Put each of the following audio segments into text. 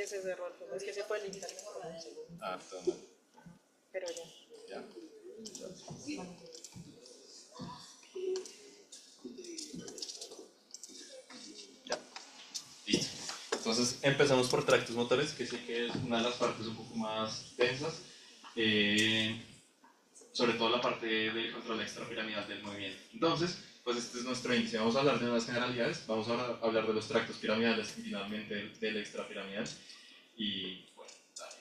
Que se cerró el fondo. Es que se fue el internet por un segundo. Ah, toma. Pero ya. Ya. Ya. Listo. Entonces empezamos por tractos motores, que sé que es una de las partes un poco más densas. Sobre todo la parte del control extrapiramidal del movimiento. Entonces, pues este es nuestro índice. Vamos a hablar de unas generalidades, vamos a hablar de los tractos piramidales y finalmente del extrapiramidal. Y bueno, dale.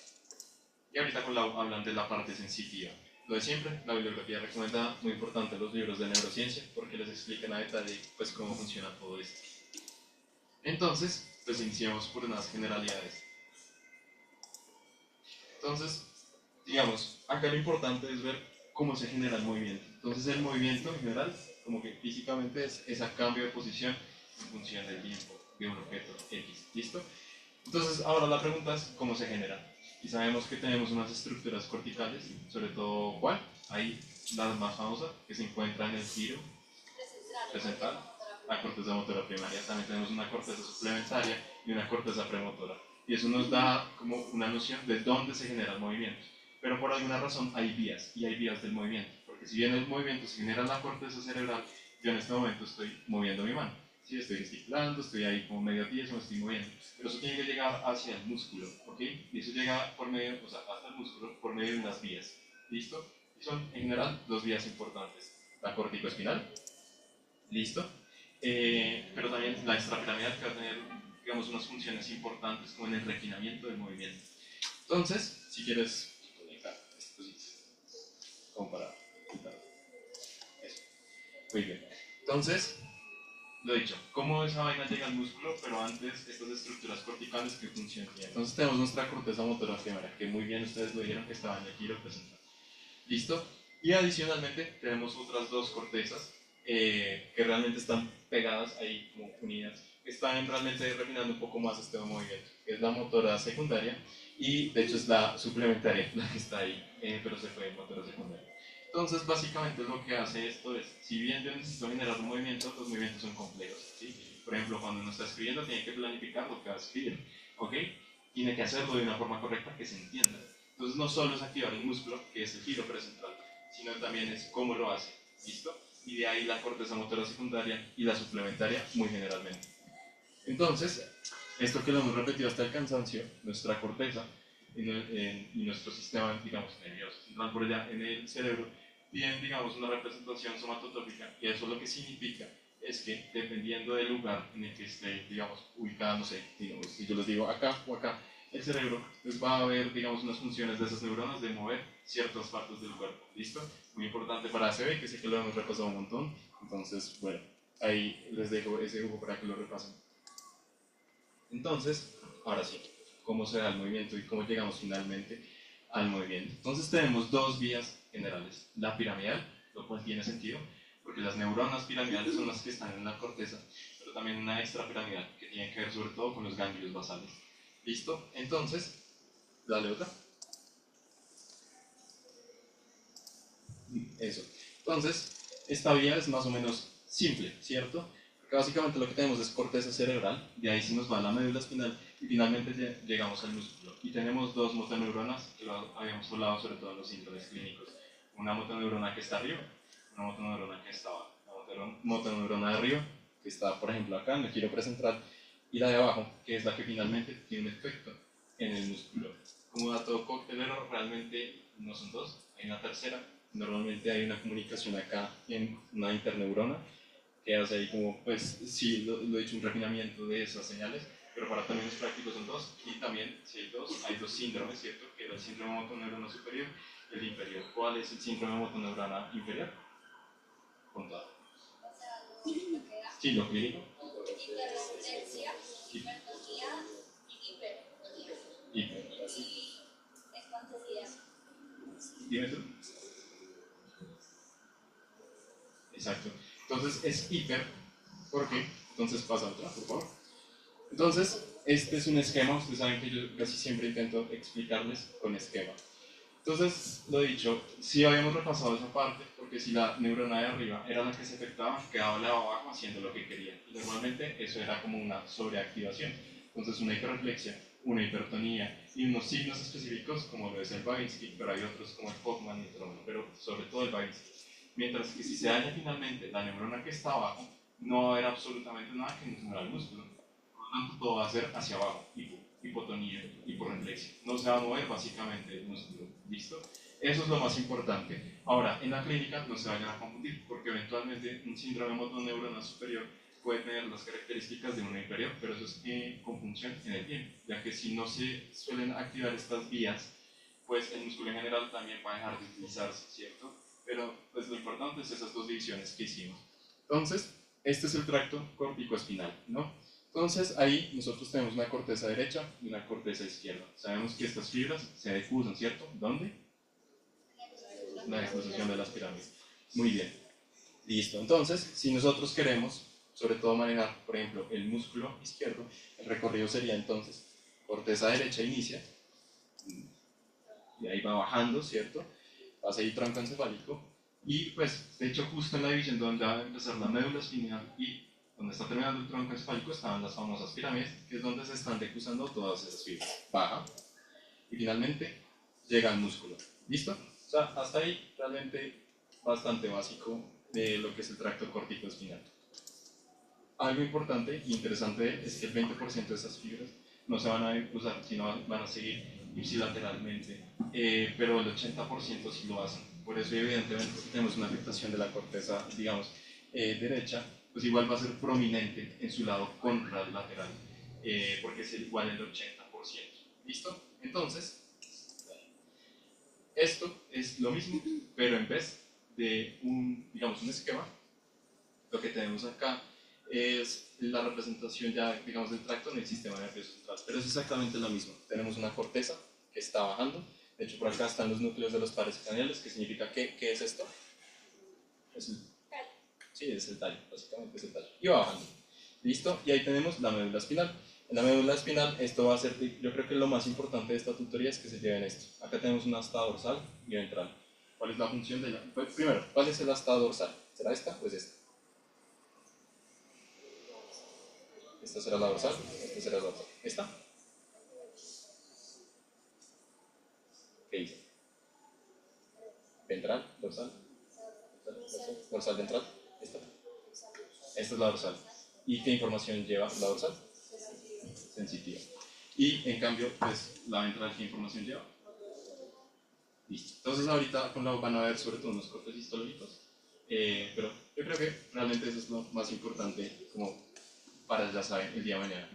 Y ahorita hablan de la parte sensitiva. Lo de siempre, la bibliografía recomendada, muy importante los libros de neurociencia, porque les explican a detalle pues, cómo funciona todo esto. Entonces, pues iniciamos por unas generalidades. Entonces, digamos, acá lo importante es ver cómo se genera el movimiento. Entonces el movimiento en general, como que físicamente es ese cambio de posición en función del tiempo de un objeto X. ¿Listo? Entonces ahora la pregunta es cómo se genera. Y sabemos que tenemos unas estructuras corticales, sobre todo ¿cuál? Ahí la más famosa, que se encuentra en el giro central, la corteza motora primaria. También tenemos una corteza suplementaria y una corteza premotora. Y eso nos da como una noción de dónde se genera el movimiento. Pero por alguna razón hay vías, y hay vías del movimiento. Porque si bien el movimiento se genera en la corteza cerebral, yo en este momento estoy moviendo mi mano. Sí, estoy gesticulando, estoy ahí como medio tieso, me estoy moviendo. Pero eso tiene que llegar hacia el músculo, ¿ok? Y eso llega por medio, o sea, hasta el músculo por medio de unas vías. ¿Listo? Y son en general dos vías importantes. La corticoespinal, ¿listo? Pero también la extrapiramidal, que va a tener, digamos, unas funciones importantes como en el refinamiento del movimiento. Entonces, si quieres conectar esto, como para quitar eso. Muy bien. Entonces, lo dicho, cómo esa vaina llega al músculo, pero antes estas estructuras corticales que funcionan bien. Entonces tenemos nuestra corteza motora primaria, que muy bien ustedes lo dijeron que estaba en el giro presentado. ¿Listo? Y adicionalmente tenemos otras dos cortezas que realmente están pegadas ahí como unidas, que están realmente refinando un poco más este movimiento, que es la motora secundaria y de hecho es la suplementaria la que está ahí, pero se fue en motora secundaria. Entonces básicamente lo que hace esto es, si bien yo necesito generar un movimiento, los movimientos son complejos, ¿sí? Por ejemplo, cuando uno está escribiendo tiene que planificar lo que va a escribir, ¿ok? Tiene que hacerlo de una forma correcta que se entienda. Entonces no solo es activar el músculo, que es el giro precentral, sino también es cómo lo hace, ¿listo? Y de ahí la corteza motora secundaria y la suplementaria muy generalmente. Entonces, esto que lo hemos repetido hasta el cansancio, nuestra corteza y nuestro sistema, digamos, nervioso central por allá en el cerebro, tienen, digamos, una representación somatotópica, y eso lo que significa es que dependiendo del lugar en el que esté, digamos, ubicada, no sé, digamos, si yo les digo acá o acá, el cerebro pues va a ver, digamos, unas funciones de esas neuronas de mover ciertas partes del cuerpo, ¿listo? Muy importante para ACV, que sé que lo hemos repasado un montón, entonces, bueno, ahí les dejo ese dibujo para que lo repasen. Entonces, ahora sí, cómo se da el movimiento y cómo llegamos finalmente al movimiento. Entonces tenemos dos vías generales, la piramidal, lo cual tiene sentido, porque las neuronas piramidales son las que están en la corteza, pero también una extrapiramidal, que tiene que ver sobre todo con los ganglios basales. ¿Listo? Entonces, dale otra. Eso. Entonces, esta vía es más o menos simple, ¿cierto? Porque básicamente lo que tenemos es corteza cerebral, de ahí se nos va la médula espinal y finalmente llegamos al músculo. Y tenemos dos motoneuronas, que lo habíamos hablado sobre todo en los síndromes clínicos. Una motoneurona que está arriba, una motoneurona que está abajo. La motoneurona de arriba, que está por ejemplo acá en el giro precentral, y la de abajo, que es la que finalmente tiene un efecto en el músculo. Como dato coctelero, realmente no son dos, hay una tercera. Normalmente hay una comunicación acá en una interneurona que hace ahí como, pues sí, lo he dicho, un refinamiento de esas señales, pero para términos prácticos son dos, y también si hay dos síndromes, ¿cierto? Que era el síndrome motoneurona superior y el inferior. ¿Cuál es el síndrome motoneurona inferior? Contado. Sí, lo clínico. Hiperresistencia, hipertonía y hipertonía. Hiper. Y espontaneidad. Dime tú. Exacto. Entonces es hiper, ¿por qué? Entonces pasa otra, por favor. Entonces, este es un esquema, ustedes saben que yo casi siempre intento explicarles con esquema. Entonces, lo dicho, sí habíamos repasado esa parte, porque si la neurona de arriba era la que se afectaba, quedaba la de abajo haciendo lo que quería. Y normalmente eso era como una sobreactivación. Entonces una hiperreflexia, una hipertonía y unos signos específicos como lo es el Babinski, pero hay otros como el Hoffman y el Trommer, pero sobre todo el Babinski. Mientras que si se daña finalmente la neurona que está abajo, no va a haber absolutamente nada que nos mueva el músculo. Por lo tanto, todo va a ser hacia abajo, hipotonía, hiporreflexia. No se va a mover básicamente el músculo. ¿Listo? Eso es lo más importante. Ahora, en la clínica no se vayan a confundir, porque eventualmente un síndrome motoneurona superior puede tener las características de uno inferior, pero eso es con función en el tiempo, ya que si no se suelen activar estas vías, pues el músculo en general también va a dejar de utilizarse, ¿cierto? Pero pues lo importante es esas dos divisiones que hicimos. Entonces, este es el tracto córtico-espinal, ¿no? Entonces, ahí nosotros tenemos una corteza derecha y una corteza izquierda. Sabemos que estas fibras se difusan, ¿cierto? ¿Dónde? La disposición de las pirámides. Muy bien. Listo. Entonces, si nosotros queremos, sobre todo manejar, por ejemplo, el músculo izquierdo, el recorrido sería entonces, corteza derecha inicia, y ahí va bajando, ¿cierto? Va a seguir tronco encefálico, y pues, de hecho, justo en la división donde va a empezar la médula espinal y donde está terminando el tronco encefálico estaban las famosas pirámides, que es donde se están decusando todas esas fibras. Baja, y finalmente llega al músculo. ¿Listo? O sea, hasta ahí realmente bastante básico de lo que es el tracto córtico espinal. Algo importante e interesante es que el 20% de esas fibras no se van a usar, sino van a seguir ipsilateralmente, pero el 80% sí lo hacen. Por eso, evidentemente, si tenemos una afectación de la corteza, digamos, derecha, pues igual va a ser prominente en su lado contralateral, porque es igual el 80%. ¿Listo? Entonces, esto es lo mismo, pero en vez de digamos, un esquema, lo que tenemos acá es la representación ya, digamos, del tracto en el sistema nervioso central, pero es exactamente lo mismo. Tenemos una corteza que está bajando, de hecho por acá están los núcleos de los pares craneales, que significa ¿qué es esto? Sí, es el tallo, básicamente es el tallo, y va bajando. ¿Listo? Y ahí tenemos la médula espinal. En la médula espinal, esto va a ser, yo creo que lo más importante de esta tutoría es que se lleven esto. Acá tenemos una asta dorsal y ventral. ¿Cuál es la función de ella? Pues, primero, ¿cuál es el asta dorsal? ¿Será esta o es esta? Esta será la dorsal, esta será la dorsal. ¿Esta? ¿Qué dice? ¿Ventral? ¿Dorsal? ¿Dorsal ventral? ¿Esta? Esta es la dorsal. ¿Y qué información lleva la dorsal? Sensitiva. Y en cambio, pues la ventral, ¿qué información lleva? Listo. Entonces ahorita con la van a ver sobre todo unos cortes histológicos, pero yo creo que realmente eso es lo más importante como para, ya saben, el día de mañana.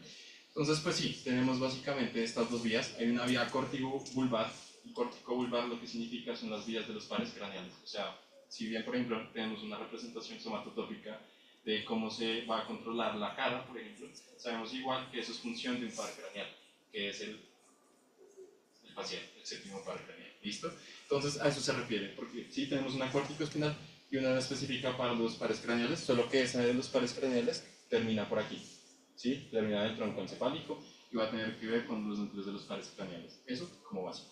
Entonces pues sí, tenemos básicamente estas dos vías. Hay una vía córtico-vulvar, y córtico-vulvar lo que significa son las vías de los pares craneales. O sea, si bien por ejemplo tenemos una representación somatotópica de cómo se va a controlar la cara, por ejemplo, sabemos igual que eso es función de un par craneal, que es el facial, el séptimo par craneal. ¿Listo? Entonces a eso se refiere, porque sí tenemos una corticoespinal y una específica para los pares craneales, solo que esa de los pares craneales termina por aquí, ¿sí? Termina en el tronco encefálico y va a tener que ver con los núcleos de los pares craneales. Eso como básico.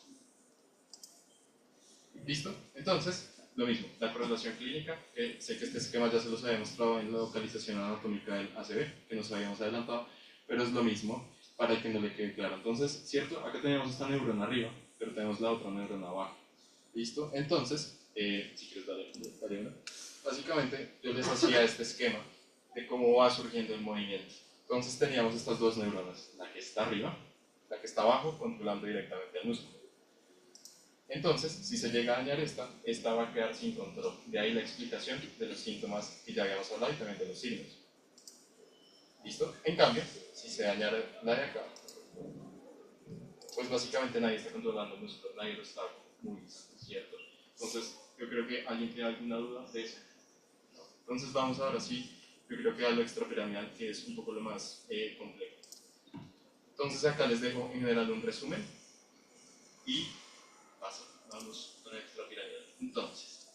¿Listo? Entonces, lo mismo, la correlación clínica, sé que este esquema ya se los había mostrado en la localización anatómica del ACV, que nos habíamos adelantado, pero es lo mismo para el que no le quede claro. Entonces, ¿cierto? Acá tenemos esta neurona arriba, pero tenemos la otra neurona abajo. ¿Listo? Entonces, si quieres dale una. Básicamente, yo les hacía este esquema de cómo va surgiendo el movimiento. Entonces teníamos estas dos neuronas, la que está arriba, la que está abajo, controlando directamente al músculo. Entonces, si se llega a dañar esta va a quedar sin control. De ahí la explicación de los síntomas que ya habíamos hablado y también de los signos. ¿Listo? En cambio, si se dañara la de acá, pues básicamente nadie está controlando el músculo, nadie lo está muy cierto. Entonces, yo creo que alguien tiene alguna duda de eso. ¿No? Entonces, vamos ahora sí, yo creo que a lo extrapiramidal, que es un poco lo más complejo. Entonces, acá les dejo en general un resumen y vamos con el extrapiramidal. Entonces,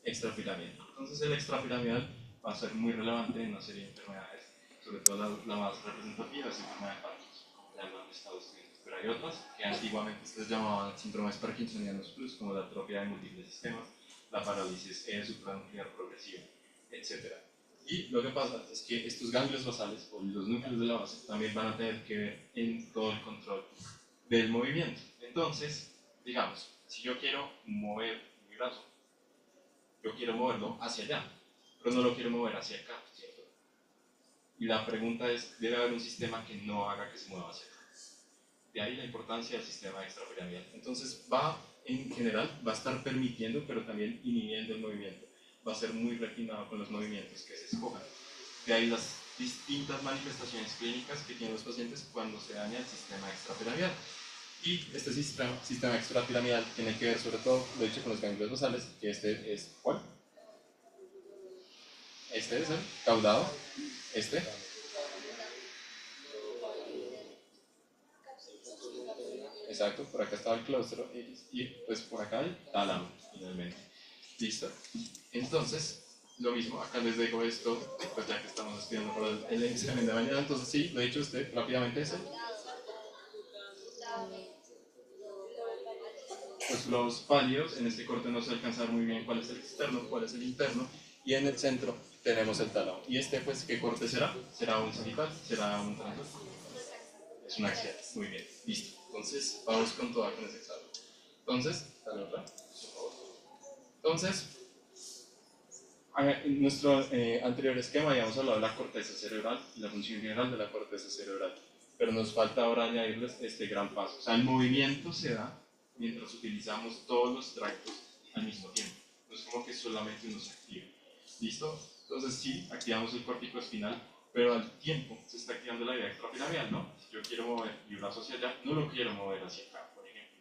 extrapiramidal. Entonces, el extrapiramidal va a ser muy relevante en una serie de enfermedades, sobre todo la más representativa es la enfermedad de Parkinson, como ya lo han estado estudiando. Pero hay otras que antiguamente se les llamaban síndromes parkinsonianos plus, como la atrofia de múltiples sistemas, la parálisis supranuclear progresiva, etc. Y lo que pasa es que estos ganglios basales, o los núcleos de la base, también van a tener que ver en todo el control del movimiento. Entonces, digamos, si yo quiero mover mi brazo, yo quiero moverlo hacia allá, pero no lo quiero mover hacia acá, ¿cierto? Y la pregunta es, ¿debe haber un sistema que no haga que se mueva hacia acá? De ahí la importancia del sistema extrapiramidal. Entonces, en general, va a estar permitiendo, pero también inhibiendo el movimiento. Va a ser muy refinado con los movimientos que se escojan. De ahí las distintas manifestaciones clínicas que tienen los pacientes cuando se daña el sistema extrapiramidal. Y este sistema extrapiramidal tiene que ver sobre todo, lo he dicho, con los ganglios basales, que este es, ¿cuál? Este es el caudado, este. Exacto, por acá estaba el claustro y pues por acá el tálamo, finalmente. ¿Listo? Entonces, lo mismo, acá les dejo esto, pues ya que estamos estudiando para el examen de mañana, entonces sí, lo he dicho usted rápidamente, ese. Pues los pálidos, en este corte no se alcanza a ver muy bien cuál es el externo, cuál es el interno, y en el centro tenemos el tálamo. ¿Y este, pues, qué corte será? ¿Será un sagital? ¿Será un transversal? Es un axial, muy bien, listo. Entonces, vamos con toda con ese examen. Entonces, dale otra, por favor. Entonces, en nuestro anterior esquema habíamos hablado de la corteza cerebral y la función general de la corteza cerebral, pero nos falta ahora añadirles este gran paso. O sea, el movimiento se da mientras utilizamos todos los tractos al mismo tiempo. No es como que solamente uno se activa. ¿Listo? Entonces sí, activamos el córtico espinal, pero al tiempo se está activando la vía extrapiramidal, ¿no? Si yo quiero mover mi brazo hacia allá, no lo quiero mover hacia acá, por ejemplo.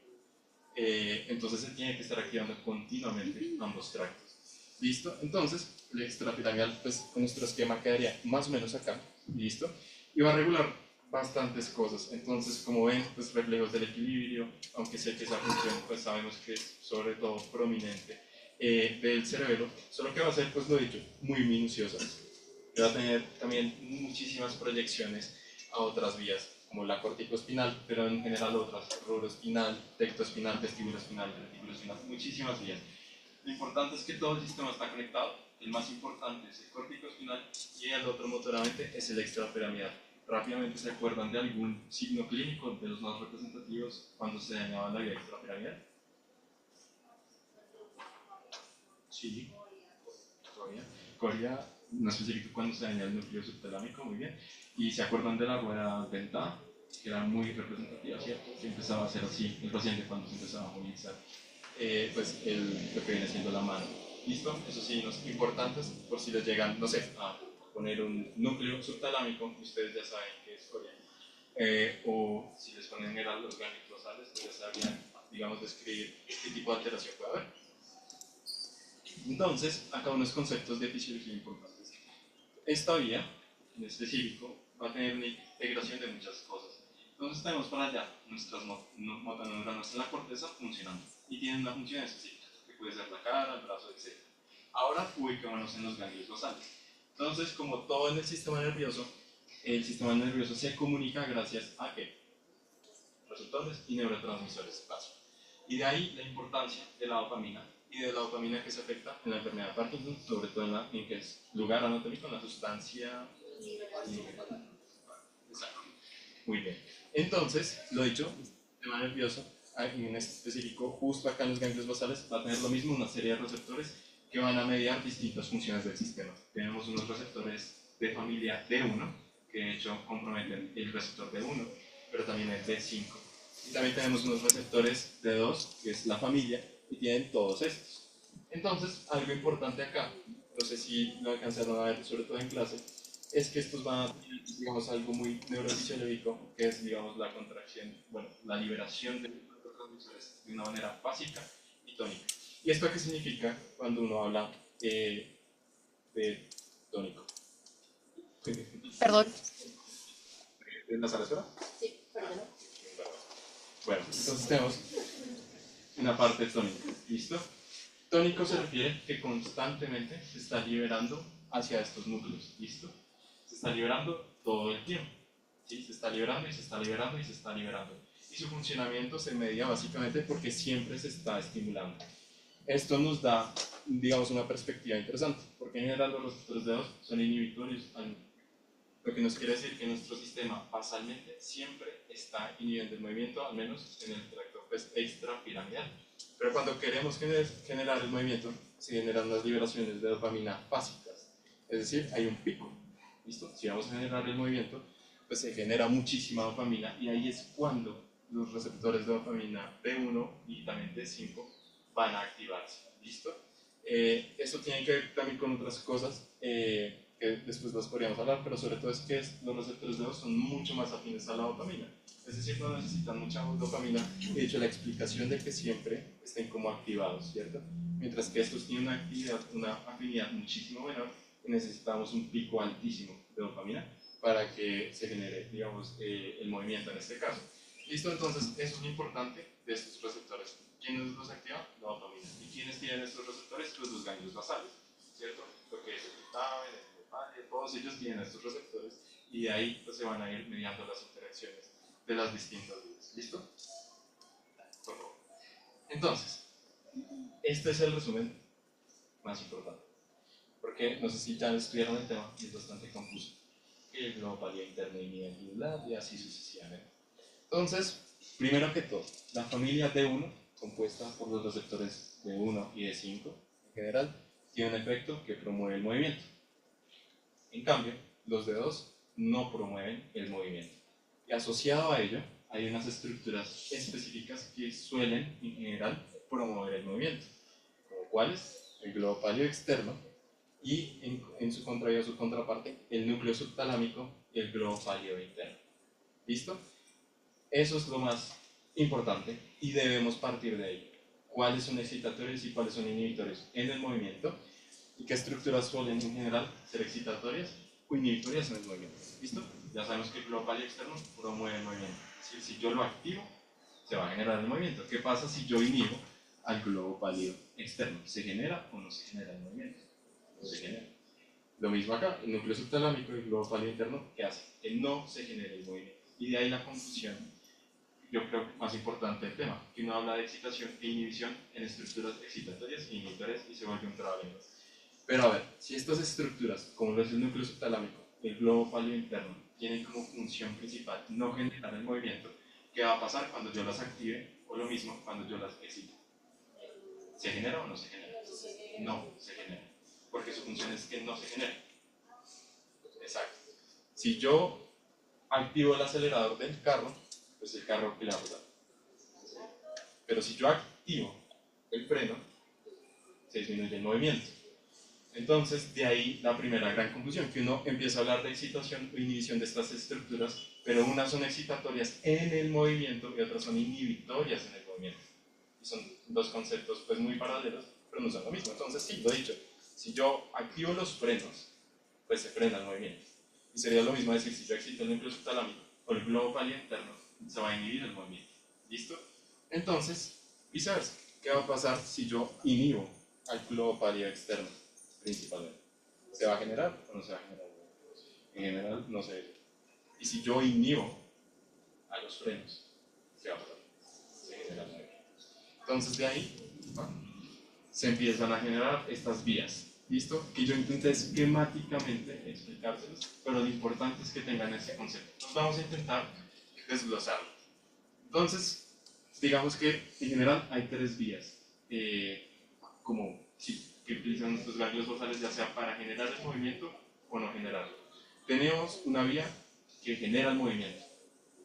Entonces se tiene que estar activando continuamente ambos tractos. ¿Listo? Entonces, el extrapiramidal, pues con nuestro esquema quedaría más o menos acá, ¿listo? Y va a regular bastantes cosas. Entonces, como ven, pues reflejos del equilibrio, aunque sé que esa función, pues sabemos que es sobre todo prominente del cerebro, solo que va a ser, pues lo he dicho, muy minuciosa. Y va a tener también muchísimas proyecciones a otras vías, como la corticoespinal, pero en general otras, ruroespinal, tectoespinal, vestibuloespinal, reticuloespinal, muchísimas vías. Lo importante es que todo el sistema está conectado. El más importante es el corticoespinal y el otro motoramente es el extrapiramidal. Rápidamente se acuerdan de algún signo clínico de los más representativos cuando se dañaba la vía extrapiramidal. Sí, todavía. Coria, no especifico cuando se daña el núcleo subtalámico, muy bien. Y se acuerdan de la rueda dentada, que era muy representativa, ¿cierto? Que empezaba a ser así el paciente cuando se empezaba a movilizar. Pues lo que viene siendo la mano. ¿Listo? Esos signos importantes por si les llegan, no sé, a poner un núcleo subtalámico, ustedes ya saben que es coreano. O si les ponen los ganglios basales, pues ya sabrían, digamos, describir qué tipo de alteración puede haber. Entonces, acá unos conceptos de fisiología importantes. Esta vía, en específico, va a tener una integración de muchas cosas. Entonces tenemos para allá nuestras motoneuronas en la corteza funcionando y tienen una función específica, que puede ser la cara, el brazo, etc. Ahora ubicémonos en los ganglios basales. Entonces, como todo en el sistema nervioso se comunica gracias a ¿qué? Receptores y neurotransmisores paso. Y de ahí la importancia de la dopamina y de la dopamina que se afecta en la enfermedad de Parkinson, sobre todo en que es lugar anatómico, en la sustancia. Exacto. Muy bien. Entonces, lo dicho, el sistema nervioso, en específico, justo acá en los ganglios basales, va a tener lo mismo, una serie de receptores que van a mediar distintas funciones del sistema. Tenemos unos receptores de familia D1, que de hecho comprometen el receptor D1, pero también el D5. Y también tenemos unos receptores D2, que es la familia, y tienen todos estos. Entonces, algo importante acá, no sé si lo alcanzaron a ver, sobre todo en clase, es que estos van a tener, digamos, algo muy neurofisiológico, que es, digamos, la contracción, bueno, la liberación de neurotransmisores de una manera básica y tónica. ¿Y esto qué significa cuando uno habla de tónico? Perdón. ¿En la sala espera? Sí, perdón. Bueno, entonces tenemos una parte tónica, ¿listo? Tónico se refiere que constantemente se está liberando hacia estos núcleos, ¿listo? Se está liberando todo el tiempo, ¿sí? Se está liberando y se está liberando y se está liberando. Y su funcionamiento se media básicamente porque siempre se está estimulando. Esto nos da digamos, una perspectiva interesante, porque en general los receptores de 2 son inhibitorios, lo que nos quiere decir que nuestro sistema basalmente siempre está inhibiendo el movimiento, al menos en el tracto pues, extrapiramidal. Pero cuando queremos generar el movimiento, se generan las liberaciones de dopamina básicas, es decir, hay un pico. ¿Listo? Si vamos a generar el movimiento, pues se genera muchísima dopamina y ahí es cuando los receptores de dopamina B1 y también D5 van a activarse. ¿Listo? Esto tiene que ver también con otras cosas que después las podríamos hablar, pero sobre todo es que los receptores de 2 son mucho más afines a la dopamina. Es decir, no necesitan mucha dopamina. De hecho, la explicación de que siempre estén como activados, ¿cierto? Mientras que estos tienen una afinidad muchísimo menor y necesitamos un pico altísimo de dopamina para que se genere, digamos, el movimiento en este caso. ¿Listo? Entonces, eso es lo importante de estos receptores. ¿Quiénes los activan? La dopamina. ¿Y quiénes tienen estos receptores? Pues los ganglios basales, ¿cierto? Lo que es el glutamato, el glutamato, todos ellos tienen estos receptores y de ahí pues, se van a ir mediando las interacciones de las distintas vías. ¿Listo? Por favor. Entonces, este es el resumen más importante. Porque no sé si ya estudiaron el tema y es bastante confuso. El globalidad interna y nivel glandular y así sucesivamente. Entonces, primero que todo, la familia D1, compuesta por los receptores D1 y D5 en general, tiene un efecto que promueve el movimiento. En cambio, los D2 no promueven el movimiento. Y asociado a ello, hay unas estructuras específicas que suelen, en general, promover el movimiento, como cuáles, el globo pálido externo y en su contrario, su contraparte, el núcleo subtalámico y el globo pálido interno. ¿Listo? Eso es lo más importante y debemos partir de ello. ¿Cuáles son excitatorios y cuáles son inhibitorios en el movimiento? ¿Y qué estructuras suelen en general ser excitatorias o inhibitorias en el movimiento? ¿Listo? Ya sabemos que el globo pálido externo promueve el movimiento. Es decir, si yo lo activo, se va a generar el movimiento. ¿Qué pasa si yo inhibo al globo pálido externo? ¿Se genera o no se genera el movimiento? No se genera. Lo mismo acá, el núcleo subtalámico y el globo pálido interno, ¿qué hace? Que no se genere el movimiento. Y de ahí la confusión, yo creo que más importante del tema, que uno habla de excitación e inhibición en estructuras excitatorias e inhibitorias y se vuelve un trabalenguas. Pero a ver, si estas estructuras, como lo es el núcleo subtalámico y el globo pálido interno, tienen como función principal no generar el movimiento, ¿qué va a pasar cuando yo las active? O lo mismo cuando yo las excite. ¿Se genera o no se genera? No se genera, porque su función es que no se genere. Exacto. Si yo activo el acelerador del carro, pues el carro que le va a pasar. Pero si yo activo el freno, se disminuye el movimiento. Entonces, de ahí la primera gran conclusión, que uno empieza a hablar de excitación o inhibición de estas estructuras, pero unas son excitatorias en el movimiento y otras son inhibitorias en el movimiento. Y son dos conceptos pues muy paralelos, pero no son lo mismo. Entonces, sí, lo he dicho, si yo activo los frenos, pues se frena el movimiento. Y sería lo mismo decir, si yo excito el núcleo subtalámico o el globo pálido interno, se va a inhibir el movimiento. ¿Listo? Entonces, viceversa. ¿Qué va a pasar si yo inhibo al globo pálido externo, principalmente? ¿Se va a generar o no se va a generar? En general, no se ve. Y si yo inhibo a los frenos, ¿qué va a pasar? Se genera el movimiento. Entonces, de ahí se empiezan a generar estas vías. ¿Listo? Que yo intenté esquemáticamente explicárselos, pero lo importante es que tengan ese concepto. Entonces vamos a intentar desglosarlo. Entonces, digamos que en general hay tres vías, como que utilizan nuestros ganglios basales ya sea para generar el movimiento o no generarlo. Tenemos una vía que genera el movimiento.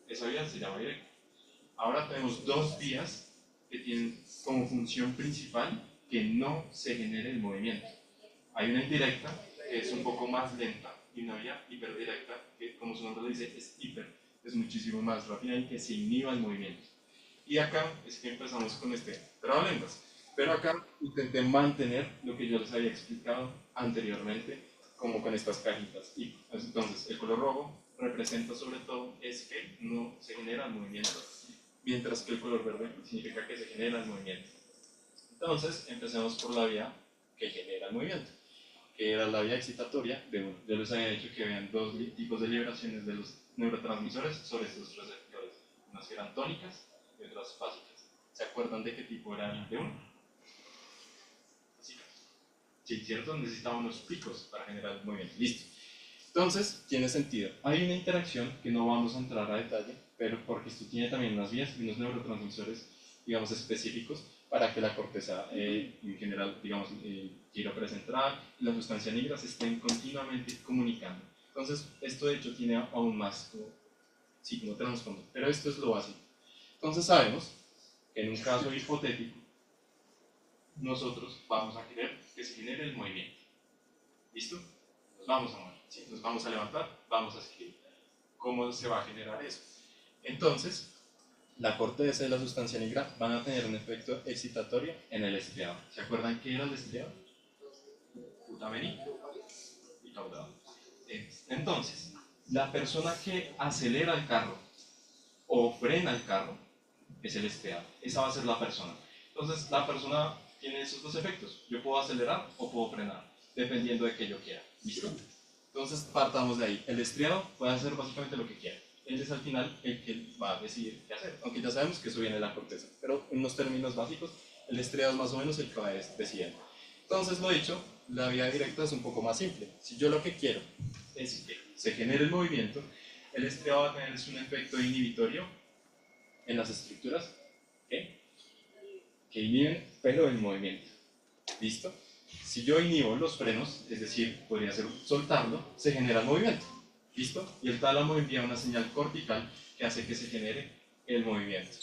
Esa vía se llama directa. Ahora tenemos dos vías que tienen como función principal que no se genere el movimiento. Hay una indirecta, que es un poco más lenta, y una vía hiperdirecta, que como su nombre lo dice, es hiper, es muchísimo más rápida y que se inhiba el movimiento. Y acá es que empezamos con este trabalenguas. Pero acá intenté mantener lo que yo les había explicado anteriormente, como con estas cajitas. Y entonces, el color rojo representa sobre todo es que no se genera el movimiento, mientras que el color verde significa que se genera el movimiento. Entonces, empecemos por la vía que genera el movimiento, que era la vía excitatoria de uno. Yo les había dicho que habían dos tipos de liberaciones de los neurotransmisores sobre estos receptores, unas que eran tónicas otras básicas. ¿Se acuerdan de qué tipo era el de uno? Básicas. Sí, ¿cierto? Necesitamos unos picos para generar el movimiento. Listo. Entonces, tiene sentido. Hay una interacción que no vamos a entrar a detalle, pero porque esto tiene también unas vías y unos neurotransmisores, digamos, específicos para que la corteza, en general, digamos, el giro precentral y la sustancia negra se estén continuamente comunicando. Entonces, esto de hecho tiene aún más como trasfondo, pero esto es lo básico. Entonces, sabemos que en un caso hipotético, nosotros vamos a querer que se genere el movimiento. ¿Listo? Nos vamos a mover, ¿sí? Nos vamos a levantar, vamos a escribir. ¿Cómo se va a generar eso? Entonces, la corteza y la sustancia negra van a tener un efecto excitatorio en el estriado. ¿Se acuerdan qué era el estriado? Putamen y caudado. Entonces, la persona que acelera el carro o frena el carro es el estriado. Esa va a ser la persona. Entonces, la persona tiene esos dos efectos. Yo puedo acelerar o puedo frenar, dependiendo de qué yo quiera. ¿Listo? Entonces, partamos de ahí. El estriado puede hacer básicamente lo que quiera. Él es al final el que va a decidir qué hacer. Aunque ya sabemos que eso viene de la corteza. Pero en unos términos básicos, el estriado es más o menos el que va decidiendo. Entonces, lo dicho, la vía directa es un poco más simple. Si yo lo que quiero es que se genere el movimiento, el estriado va a tener un efecto inhibitorio en las estructuras que inhiben, pero el movimiento. ¿Listo? Si yo inhibo los frenos, es decir, podría ser soltarlo, se genera el movimiento. ¿Listo? Y el tálamo envía una señal cortical que hace que se genere el movimiento.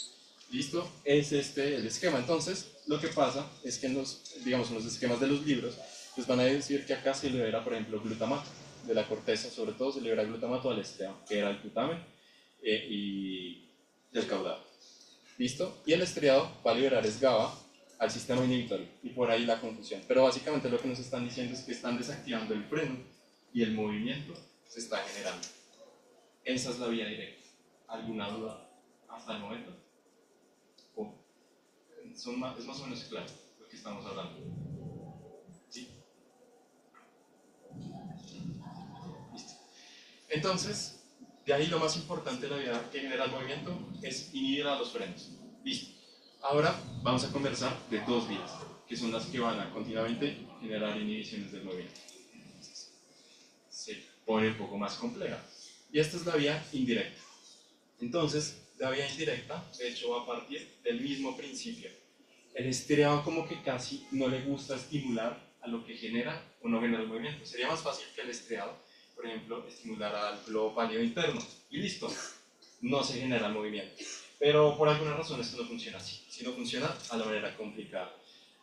¿Listo? Es este el esquema. Entonces, lo que pasa es que en los esquemas de los libros, pues van a decir que acá se libera, por ejemplo, glutamato de la corteza, sobre todo se libera glutamato al estriado, que era el glutamen y el caudado. ¿Listo? Y el estriado va a liberar es GABA al sistema inhibitorio, y por ahí la confusión. Pero básicamente lo que nos están diciendo es que están desactivando el freno y el movimiento se está generando. Esa es la vía directa. ¿Alguna duda hasta el momento? Es más o menos claro lo que estamos hablando. ¿Sí? Listo. Entonces, de ahí lo más importante de la vía que genera el movimiento es inhibir a los frenos. Listo. Ahora vamos a conversar de dos vías, que son las que van a continuamente generar inhibiciones del movimiento. Se pone un poco más compleja. Y esta es la vía indirecta. Entonces, la vía indirecta, de hecho, va a partir del mismo principio. El estriado como que casi no le gusta estimular a lo que genera o no genera el movimiento. Sería más fácil que el estriado, por ejemplo, estimular al globo pálido interno. Y listo, no se genera el movimiento. Pero por alguna razón esto no funciona así. Si no funciona, a la manera complicada.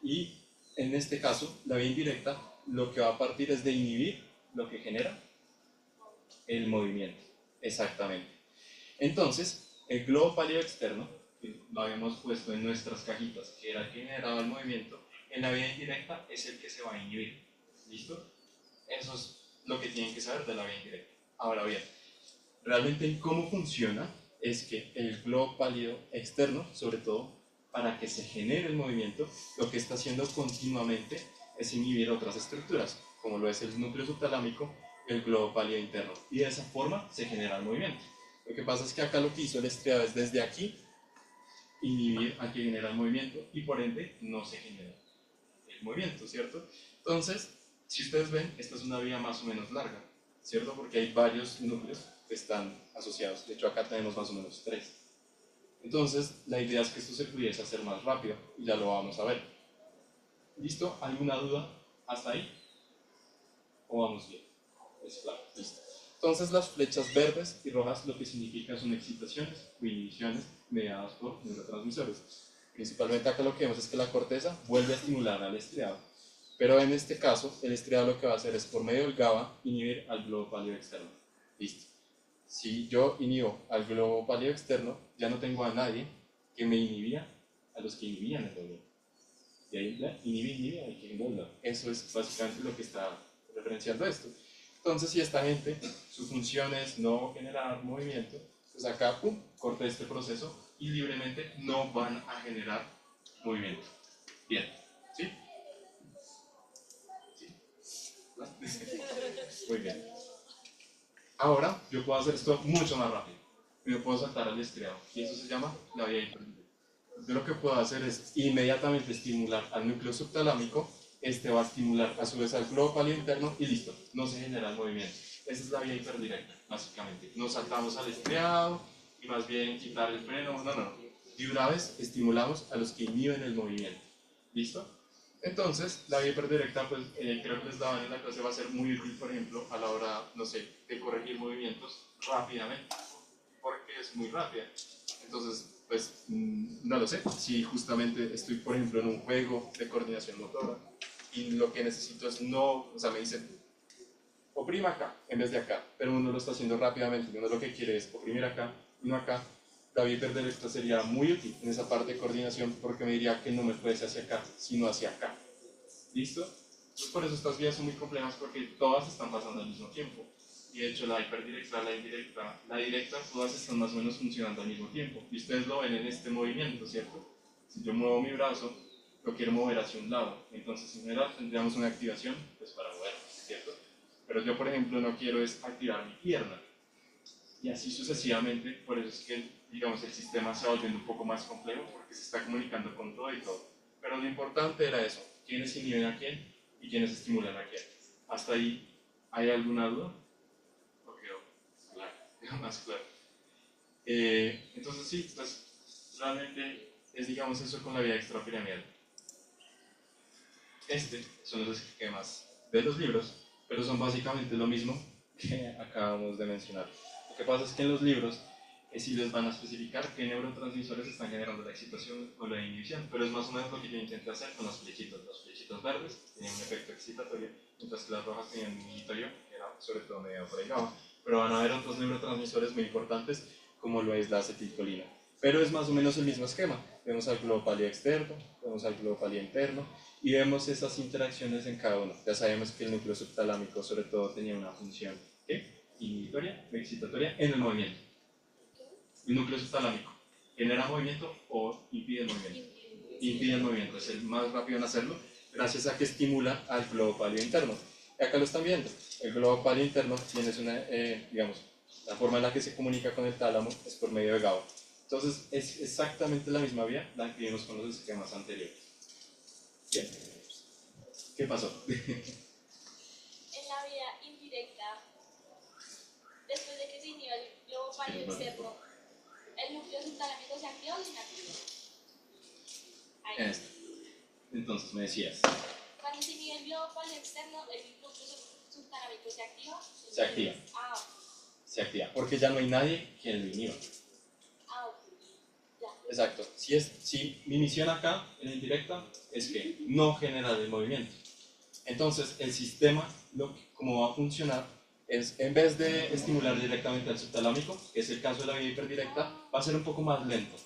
Y en este caso, la vía indirecta, lo que va a partir es de inhibir lo que genera el movimiento. Exactamente. Entonces, el globo pálido externo, que lo habíamos puesto en nuestras cajitas, que era el que generaba el movimiento, en la vía indirecta es el que se va a inhibir. ¿Listo? Eso es lo que tienen que saber de la vía indirecta. Ahora bien, realmente cómo funciona es que el globo pálido externo, sobre todo, para que se genere el movimiento, lo que está haciendo continuamente es inhibir otras estructuras, como lo es el núcleo subtalámico y el globo pálido interno. Y de esa forma se genera el movimiento. Lo que pasa es que acá lo que hizo el estriado es desde aquí inhibir a que genera el movimiento y por ende no se genera el movimiento, ¿cierto? Entonces, si ustedes ven, esta es una vía más o menos larga, ¿cierto? Porque hay varios núcleos que están asociados. De hecho, acá tenemos más o menos 3. Entonces, la idea es que esto se pudiese hacer más rápido y ya lo vamos a ver. ¿Listo? ¿Alguna duda hasta ahí? ¿O vamos bien? Es claro, listo. Entonces, las flechas verdes y rojas lo que significa son excitaciones o inhibiciones mediadas por neurotransmisores. Principalmente acá lo que vemos es que la corteza vuelve a estimular al estriado. Pero en este caso, el estriado lo que va a hacer es por medio del GABA inhibir al globo pálido externo. Listo. Si yo inhibo al globo pálido externo, ya no tengo a nadie que me inhibía a los que inhibían el movimiento. Y ahí inhibir al que inhibe. Eso es básicamente lo que está referenciando esto. Entonces, si esta gente, su función es no generar movimiento, pues acá, pum, corta este proceso y libremente no van a generar movimiento. Bien, ¿sí? Muy bien. Ahora yo puedo hacer esto mucho más rápido. Yo puedo saltar al estriado y eso se llama la vía hiperíndice. Yo lo que puedo hacer es inmediatamente estimular al núcleo subtalámico este va a estimular a su vez al globo palio interno y listo, no se genera el movimiento. Esa es la vía hiperdirecta, básicamente. No saltamos al estriado y más bien quitar el freno, no. De una vez estimulamos a los que inhiben el movimiento. ¿Listo? Entonces, la vía hiperdirecta, pues creo que les daban en la clase, va a ser muy útil, por ejemplo, a la hora, no sé, de corregir movimientos rápidamente, porque es muy rápida. Entonces, pues, no lo sé, si justamente estoy, por ejemplo, en un juego de coordinación motora y lo que necesito es no, o sea, me dicen, oprima acá en vez de acá, pero uno lo está haciendo rápidamente, uno lo que quiere es oprimir acá, uno acá. La vía hiperdirecta sería muy útil en esa parte de coordinación porque me diría que no me fuese hacia acá, sino hacia acá. ¿Listo? Entonces por eso estas vías son muy complejas porque todas están pasando al mismo tiempo. Y de hecho la hiperdirecta, la indirecta, la directa, todas están más o menos funcionando al mismo tiempo. Y ustedes lo ven en este movimiento, ¿cierto? Si yo muevo mi brazo, lo quiero mover hacia un lado. Entonces en general tendríamos una activación pues, para mover, ¿cierto? Pero yo por ejemplo no quiero es activar mi pierna. Y así sucesivamente, por eso es que digamos, el sistema se va volviendo un poco más complejo porque se está comunicando con todo y todo. Pero lo importante era eso, quiénes inhiben a quién y quiénes estimulan a quién. ¿Hasta ahí hay alguna duda? ¿O quedó claro? Quedó más claro. Entonces sí, pues realmente es digamos eso con la vía extrapiramidal. Son los esquemas de los libros, pero son básicamente lo mismo que acabamos de mencionar. Lo que pasa es que en los libros sí les van a especificar qué neurotransmisores están generando la excitación o la inhibición, pero es más o menos lo que yo intenté hacer con las flechitas. Las flechitas verdes tenían un efecto excitatorio, mientras que las rojas tenían un inhibitorio, que era sobre todo mediado por el GABA. Pero van a haber otros neurotransmisores muy importantes, como lo es la acetilcolina. Pero es más o menos el mismo esquema. Vemos al globo palio externo, vemos al globo palio interno, y vemos esas interacciones en cada uno. Ya sabemos que el núcleo subtalámico sobre todo tenía una función inhibitoria o excitatoria en el movimiento. El núcleo subtalámico genera movimiento o impide el movimiento. Impide el movimiento, es el más rápido en hacerlo gracias a que estimula al globo palio interno. Y acá lo están viendo. El globo palio interno tiene una, digamos, la forma en la que se comunica con el tálamo es por medio de GABA. Entonces es exactamente la misma vía la que vimos con los esquemas anteriores. Bien. ¿Qué pasó? En la vía indirecta, después de que se inhiba el globo palio externo, ¿el núcleo subtalámico se activa o se inactiva? Ahí. Entonces me decías. Cuando se inhibe el globo palio externo, ¿el núcleo subtalámico se activa? Se activa. Ah, Se activa, porque ya no hay nadie que lo inhiba. ok. Ya. Exacto. Si mi misión acá, en la indirecta, es que no generar el movimiento. Entonces, el sistema, como va a funcionar, es en vez de estimular directamente al subtalámico, que es el caso de la vía hiperdirecta, va a ser un poco más lento.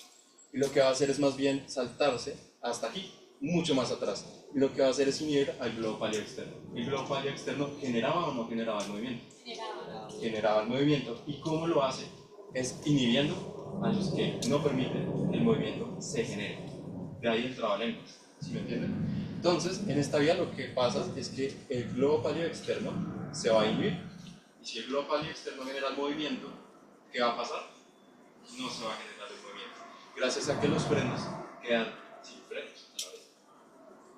Y lo que va a hacer es más bien saltarse hasta aquí, mucho más atrás. Y lo que va a hacer es inhibir al globo palio externo. ¿El globo palio externo generaba o no generaba el movimiento? Generaba el movimiento. ¿Y cómo lo hace? Es inhibiendo a los que no permiten que el movimiento se genere. De ahí el trabalenguas, ¿sí me entienden? Entonces, en esta vía lo que pasa es que el globo palio externo se va a inhibir. Y si el globo palio externo genera el movimiento, ¿qué va a pasar? No se va a generar el movimiento. Gracias a que los frenos quedan sin frenos a la vez.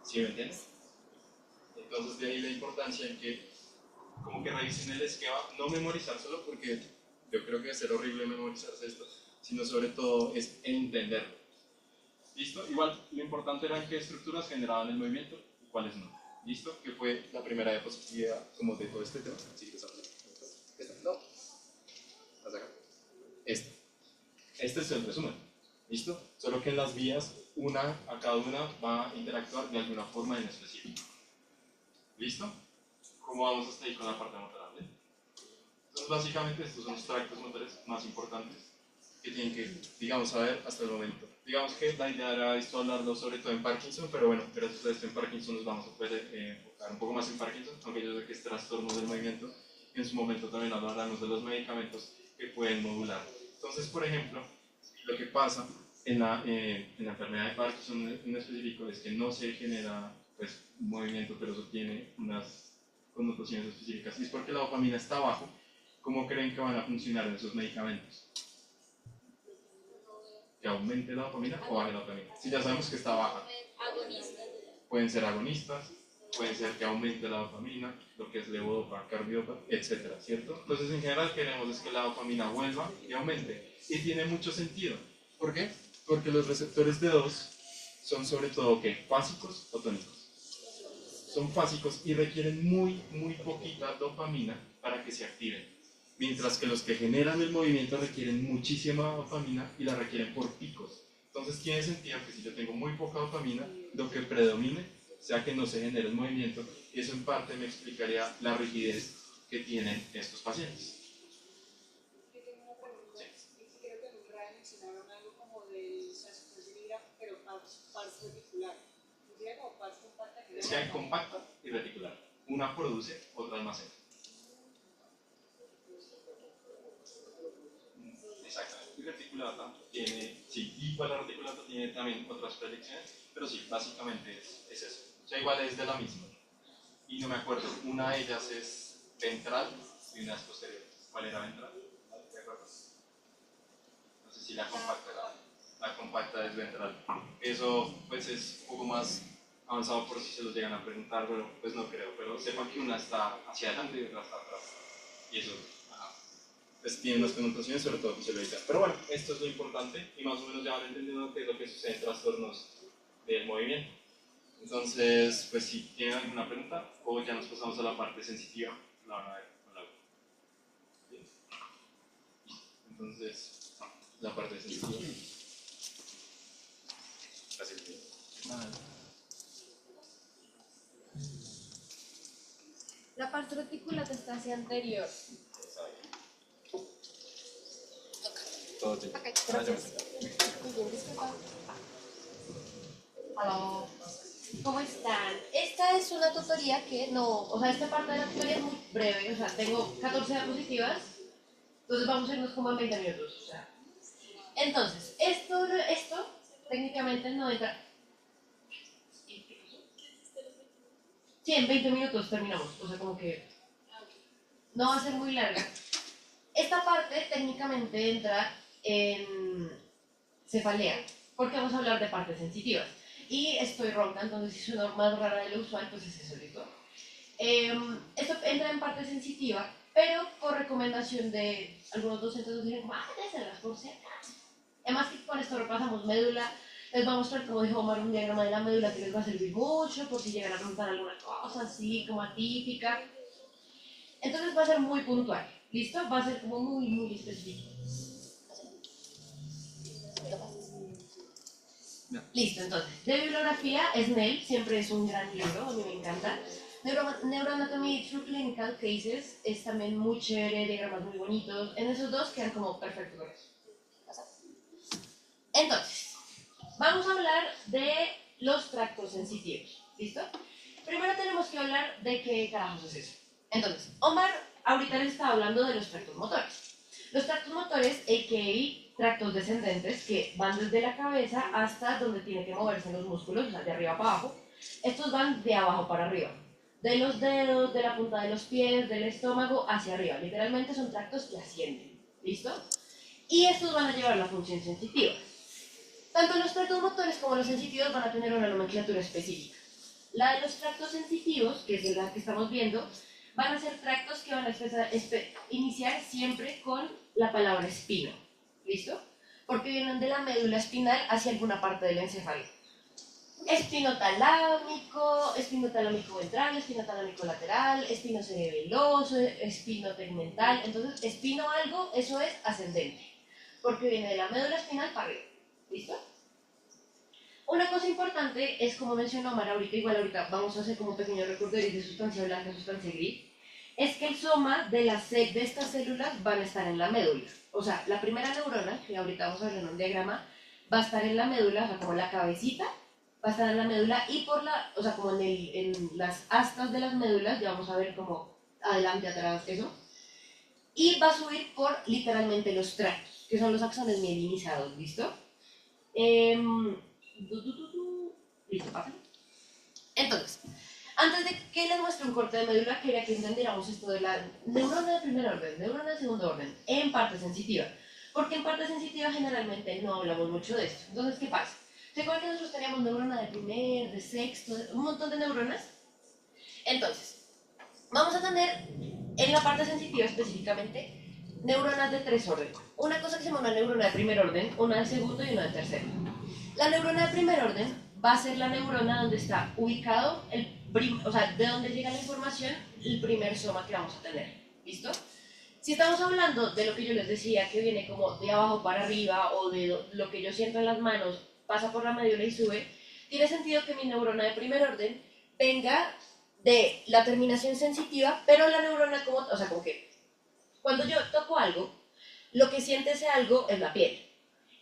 ¿Sí me entienden? Entonces, de ahí la importancia en que, como que revisen el esquema, no memorizárselo porque yo creo que va a ser horrible memorizarse esto, sino sobre todo es entenderlo. ¿Listo? Igual, lo importante era en qué estructuras generaban el movimiento y cuáles no. ¿Listo? Que fue la primera diapositiva como de todo este tema. Sí, que esta. No. Hasta acá. Este es el resumen. ¿Listo? Solo que en las vías, a cada una va a interactuar de alguna forma en específico. ¿Listo? ¿Cómo vamos hasta ahí con la parte motora? Entonces, básicamente, estos son los tractos motores más importantes que tienen que, digamos, saber hasta el momento. Digamos que la idea era esto hablarlo sobre todo en Parkinson, pero bueno, gracias a esto en Parkinson nos vamos a poder enfocar un poco más en Parkinson, aunque yo sé que es trastorno del movimiento, y en su momento también hablaremos de los medicamentos que pueden modular. Entonces, por ejemplo, lo que pasa en la enfermedad de Parkinson en específico es que no se genera pues, un movimiento, pero eso tiene unas connotaciones específicas, y es porque la dopamina está abajo. ¿Cómo creen que van a funcionar esos medicamentos? ¿Que aumente la dopamina o baje la dopamina? Si ya sabemos que está baja. Agonistas. Pueden ser agonistas, pueden ser que aumente la dopamina, lo que es levodopa, carbidopa, etcétera, ¿cierto? Entonces, en general, queremos es que la dopamina vuelva y aumente. Y tiene mucho sentido. ¿Por qué? Porque los receptores de 2 son sobre todo, ¿qué? ¿Fásicos o tónicos? Son fásicos y requieren muy poquita dopamina para que se activen. Mientras que los que generan el movimiento requieren muchísima dopamina y la requieren por picos. Entonces tiene sentido que si yo tengo muy poca dopamina, lo que predomine sea que no se genere el movimiento, y eso en parte me explicaría la rigidez que tienen estos pacientes. Yo tengo una pregunta. Creo que en un radio mencionaron algo como de la sustancia libre, pero pars reticular. ¿Sería como pars compacta? Es que hay compacta y reticular. Una produce, otra almacena. Exactamente. Y reticulata tiene, sí, y para la reticulata tiene también otras predicciones, pero sí, básicamente es eso. O sea, igual es de la misma. Y no me acuerdo, una de ellas es ventral y una es posterior. ¿Cuál era ventral? ¿Te acuerdas? No sé si la compacta era. La compacta es ventral. Eso pues es un poco más avanzado por si se lo llegan a preguntar, pero pues no creo. Pero sepan que una está hacia adelante y otra está atrás. Y eso pues tiene unas connotaciones, sobre todo fisiológicas. Pero bueno, esto es lo importante y más o menos ya van entendiendo qué es lo que sucede en trastornos del movimiento. Entonces, pues si tienen alguna pregunta, o ya nos pasamos a la parte sensitiva, la van a ver con la web. Bien. Entonces, la parte sensitiva. Gracias. La parte reticular está hacia anterior. Todo bien. Ok, gracias. Muy bien, disculpa. Hola. ¿Cómo están? Esta es una tutoría que no, o sea, esta parte de la tutoría es muy breve, o sea, tengo 14 diapositivas, entonces vamos a irnos como en 20 minutos, o sea. Entonces, esto técnicamente no entra. Sí, en 20 minutos terminamos, o sea, como que no va a ser muy larga. Esta parte técnicamente entra en cefalea, porque vamos a hablar de partes sensitivas. Y estoy ronca, entonces si suena más rara de lo usual, pues es eso, ¿listo? Esto entra en parte sensitiva, pero por recomendación de algunos docentes nos dijeron, váyanselas por si acaso. Además que con esto repasamos médula, les voy a mostrar, como dijo Omar, un diagrama de la médula que les va a servir mucho, por si llegan a preguntar alguna cosa así, como atípica. Entonces va a ser muy puntual, ¿listo? Va a ser como muy específico. No. Listo, entonces, de bibliografía, Snell, siempre es un gran libro, a mí me encanta. Neuroanatomy Through Clinical Cases es también muy chévere, diagramas muy bonitos. En esos dos quedan como perfectos con eso. Entonces, vamos a hablar de los tractos sensitivos, ¿listo? Primero tenemos que hablar de qué carajos es eso. Entonces, Omar ahorita les estaba hablando de los tractos motores. Los tractos motores, a.k.a. tractos descendentes, que van desde la cabeza hasta donde tienen que moverse los músculos, o sea, de arriba para abajo. Estos van de abajo para arriba. De los dedos, de la punta de los pies, del estómago hacia arriba. Literalmente son tractos que ascienden. ¿Listo? Y estos van a llevar la función sensitiva. Tanto los tractos motores como los sensitivos van a tener una nomenclatura específica. La de los tractos sensitivos, que es la que estamos viendo, van a ser tractos que van a iniciar siempre con la palabra espino. ¿Listo? Porque vienen de la médula espinal hacia alguna parte del encéfalo. Espinotalámico ventral, espinotalámico lateral, espino cerebeloso, espino tegmental. Entonces, espino algo, eso es ascendente. Porque viene de la médula espinal para arriba. ¿Listo? Una cosa importante es, como mencionó Omar ahorita, igual ahorita vamos a hacer como un pequeño recorderis de sustancia blanca y sustancia gris, es que el soma de estas células van a estar en la médula. O sea, la primera neurona, que ahorita vamos a ver en un diagrama, va a estar en la médula, o sea, como la cabecita, va a estar en la médula y o sea, como en las astas de las médulas, ya vamos a ver como adelante, atrás, eso. Y va a subir por literalmente los tractos, que son los axones mielinizados, ¿listo? Listo, pásenlo. Entonces, antes de que les muestre un corte de médula, quería que entendiéramos esto de la neurona de primer orden, neurona de segundo orden, en parte sensitiva. Porque en parte sensitiva generalmente no hablamos mucho de esto. Entonces, ¿qué pasa? ¿Se acuerdan que nosotros teníamos neurona de primer, de sexto, un montón de neuronas? Entonces, vamos a tener en la parte sensitiva específicamente neuronas de 3 órdenes. Una cosa que se llama una neurona de primer orden, una de segundo y una de tercero. La neurona de primer orden va a ser la neurona donde está ubicado, o sea, de donde llega la información, el primer soma que vamos a tener. ¿Listo? Si estamos hablando de lo que yo les decía, que viene como de abajo para arriba, o de lo que yo siento en las manos, pasa por la médula y sube, tiene sentido que mi neurona de primer orden venga de la terminación sensitiva, pero la neurona como, o sea, como que cuando yo toco algo, lo que siente ese algo es la piel.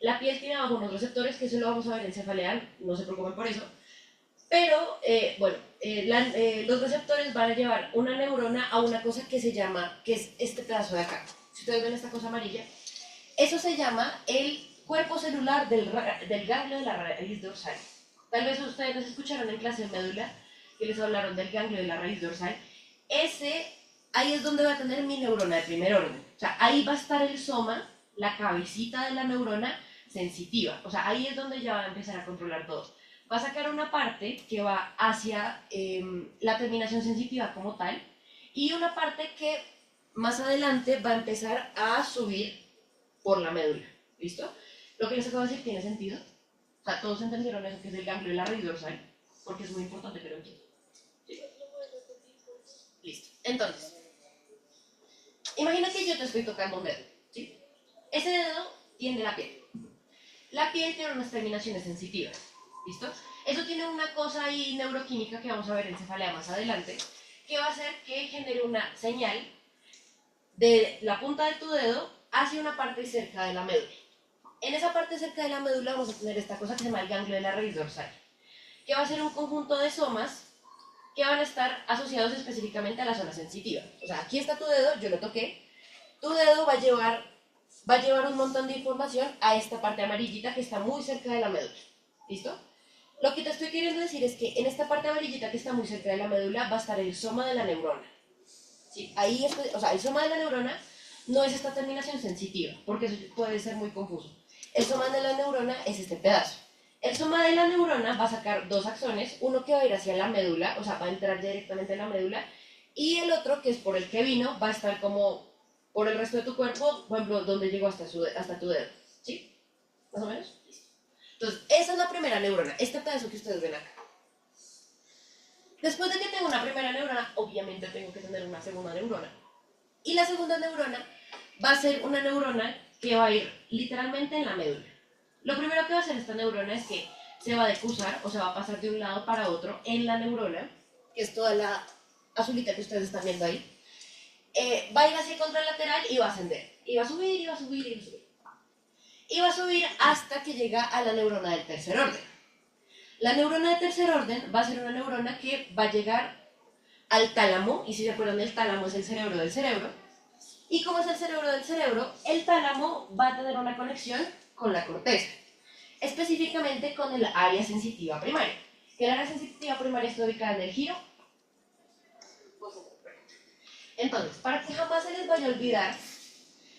La piel tiene abajo unos receptores, que eso lo vamos a ver en cefaleal, no se preocupen por eso. Pero, los receptores van a llevar una neurona a una cosa que se llama, que es este pedazo de acá. Si ustedes ven esta cosa amarilla, eso se llama el cuerpo celular del ganglio de la raíz dorsal. Tal vez ustedes escucharon en clase de médula que les hablaron del ganglio de la raíz dorsal. Ahí es donde va a tener mi neurona de primer orden. O sea, ahí va a estar el soma, la cabecita de la neurona sensitiva. O sea, ahí es donde ya va a empezar a controlar todo. Va a sacar una parte que va hacia la terminación sensitiva como tal, y una parte que más adelante va a empezar a subir por la médula. ¿Listo? Lo que les acabo de decir tiene sentido. O sea, todos entendieron eso, que es el ganglio de la raíz dorsal, porque es muy importante que lo entiendan. ¿Sí? Listo. Entonces, imagina que yo te estoy tocando un dedo, ¿sí? Ese dedo tiene la piel. La piel tiene unas terminaciones sensitivas, ¿listo? Eso tiene una cosa ahí neuroquímica que vamos a ver en cefalea más adelante, que va a hacer que genere una señal de la punta de tu dedo hacia una parte cerca de la médula. En esa parte cerca de la médula vamos a tener esta cosa que se llama el ganglio de la raíz dorsal, que va a ser un conjunto de somas que van a estar asociados específicamente a la zona sensitiva. O sea, aquí está tu dedo, yo lo toqué, tu dedo va a llevar un montón de información a esta parte amarillita que está muy cerca de la médula. ¿Listo? Lo que te estoy queriendo decir es que en esta parte amarillita que está muy cerca de la médula va a estar el soma de la neurona. ¿Sí? Ahí o sea, el soma de la neurona no es esta terminación sensitiva, porque eso puede ser muy confuso. El soma de la neurona es este pedazo. El soma de la neurona va a sacar dos axones, uno que va a ir hacia la médula, o sea, va a entrar directamente en la médula, y el otro, que es por el que vino, va a estar como por el resto de tu cuerpo, por ejemplo, donde llegó hasta tu dedo. ¿Sí? ¿Más o menos? Listo. Entonces, esa es la primera neurona, este pedazo que ustedes ven acá. Después de que tengo una primera neurona, obviamente tengo que tener una segunda neurona. Y la segunda neurona va a ser una neurona que va a ir literalmente en la médula. Lo primero que va a hacer esta neurona es que se va a decusar, o se va a pasar de un lado para otro en la neurona, que es toda la azulita que ustedes están viendo ahí. Va a ir hacia el contralateral y va a ascender. Y va a subir, y va a subir, y va a subir. Y va a subir hasta que llega a la neurona del tercer orden. La neurona de tercer orden va a ser una neurona que va a llegar al tálamo, y si se acuerdan, el tálamo es el cerebro del cerebro. Y como es el cerebro del cerebro, el tálamo va a tener una conexión con la corteza, específicamente con el área sensitiva primaria. Que el área sensitiva primaria está ubicada en el giro. Entonces, para que jamás se les vaya a olvidar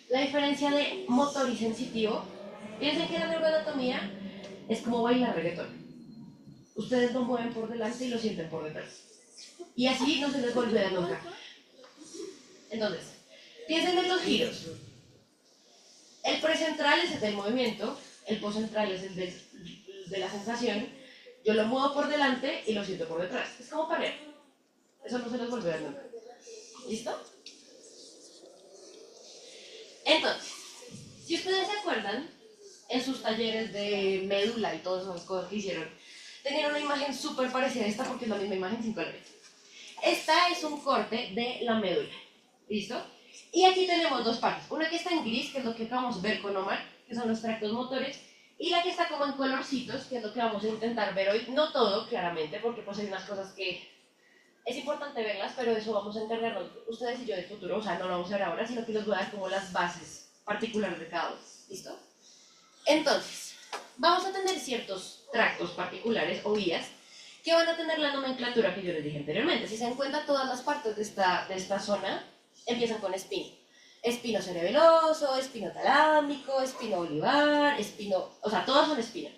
la diferencia de motor y sensitivo, piensen que la neuroanatomía es como bailar reggaetón. Ustedes lo mueven por delante y lo sienten por detrás. Y así no se les vuelve nunca. Entonces, piensen en los giros. El precentral es el del movimiento, el postcentral es el de la sensación. Yo lo muevo por delante y lo siento por detrás. Es como parear. Eso no se les vuelve a ver nunca. ¿Listo? Entonces, si ustedes se acuerdan, en sus talleres de médula y todas esas cosas que hicieron, tenían una imagen súper parecida a esta porque es la misma imagen sin colores. Esta es un corte de la médula. ¿Listo? Y aquí tenemos dos partes. Una que está en gris, que es lo que acabamos de ver con Omar, que son los tractos motores, y la que está como en colorcitos, que es lo que vamos a intentar ver hoy. No todo, claramente, porque pues hay unas cosas que es importante verlas, pero eso vamos a encargarnos ustedes y yo del futuro. O sea, no lo vamos a ver ahora, sino que les voy a dar como las bases particulares de cada uno. ¿Listo? Entonces, vamos a tener ciertos tractos particulares o vías que van a tener la nomenclatura que yo les dije anteriormente. Si se dan cuenta, todas las partes de esta zona empiezan con espino. Espino cerebeloso, espino talámico, espino olivar, espino... O sea, todas son espinas.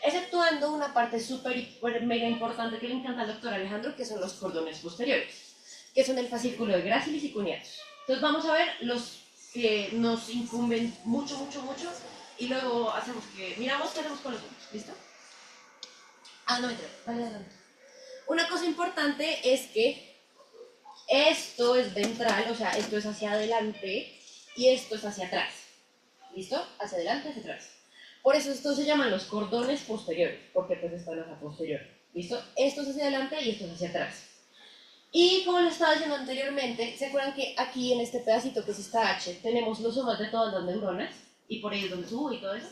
exceptuando una parte súper mega importante que le encanta al doctor Alejandro, que son los cordones posteriores, que son el fascículo de gracilis y cuneatus. Entonces vamos a ver los que nos incumben mucho, y luego miramos qué hacemos con los otros, ¿listo? No me entero, dale. Una cosa importante es que esto es ventral, o sea, esto es hacia adelante y esto es hacia atrás, ¿listo? Hacia adelante, hacia atrás. Por eso estos se llaman los cordones posteriores, porque pues están hacia posterior, ¿listo? Esto es hacia adelante y esto es hacia atrás. Y como les estaba diciendo anteriormente, ¿se acuerdan que aquí en este pedacito que es esta H tenemos los somas de todas las neuronas? Y por ahí es donde subo y todo eso.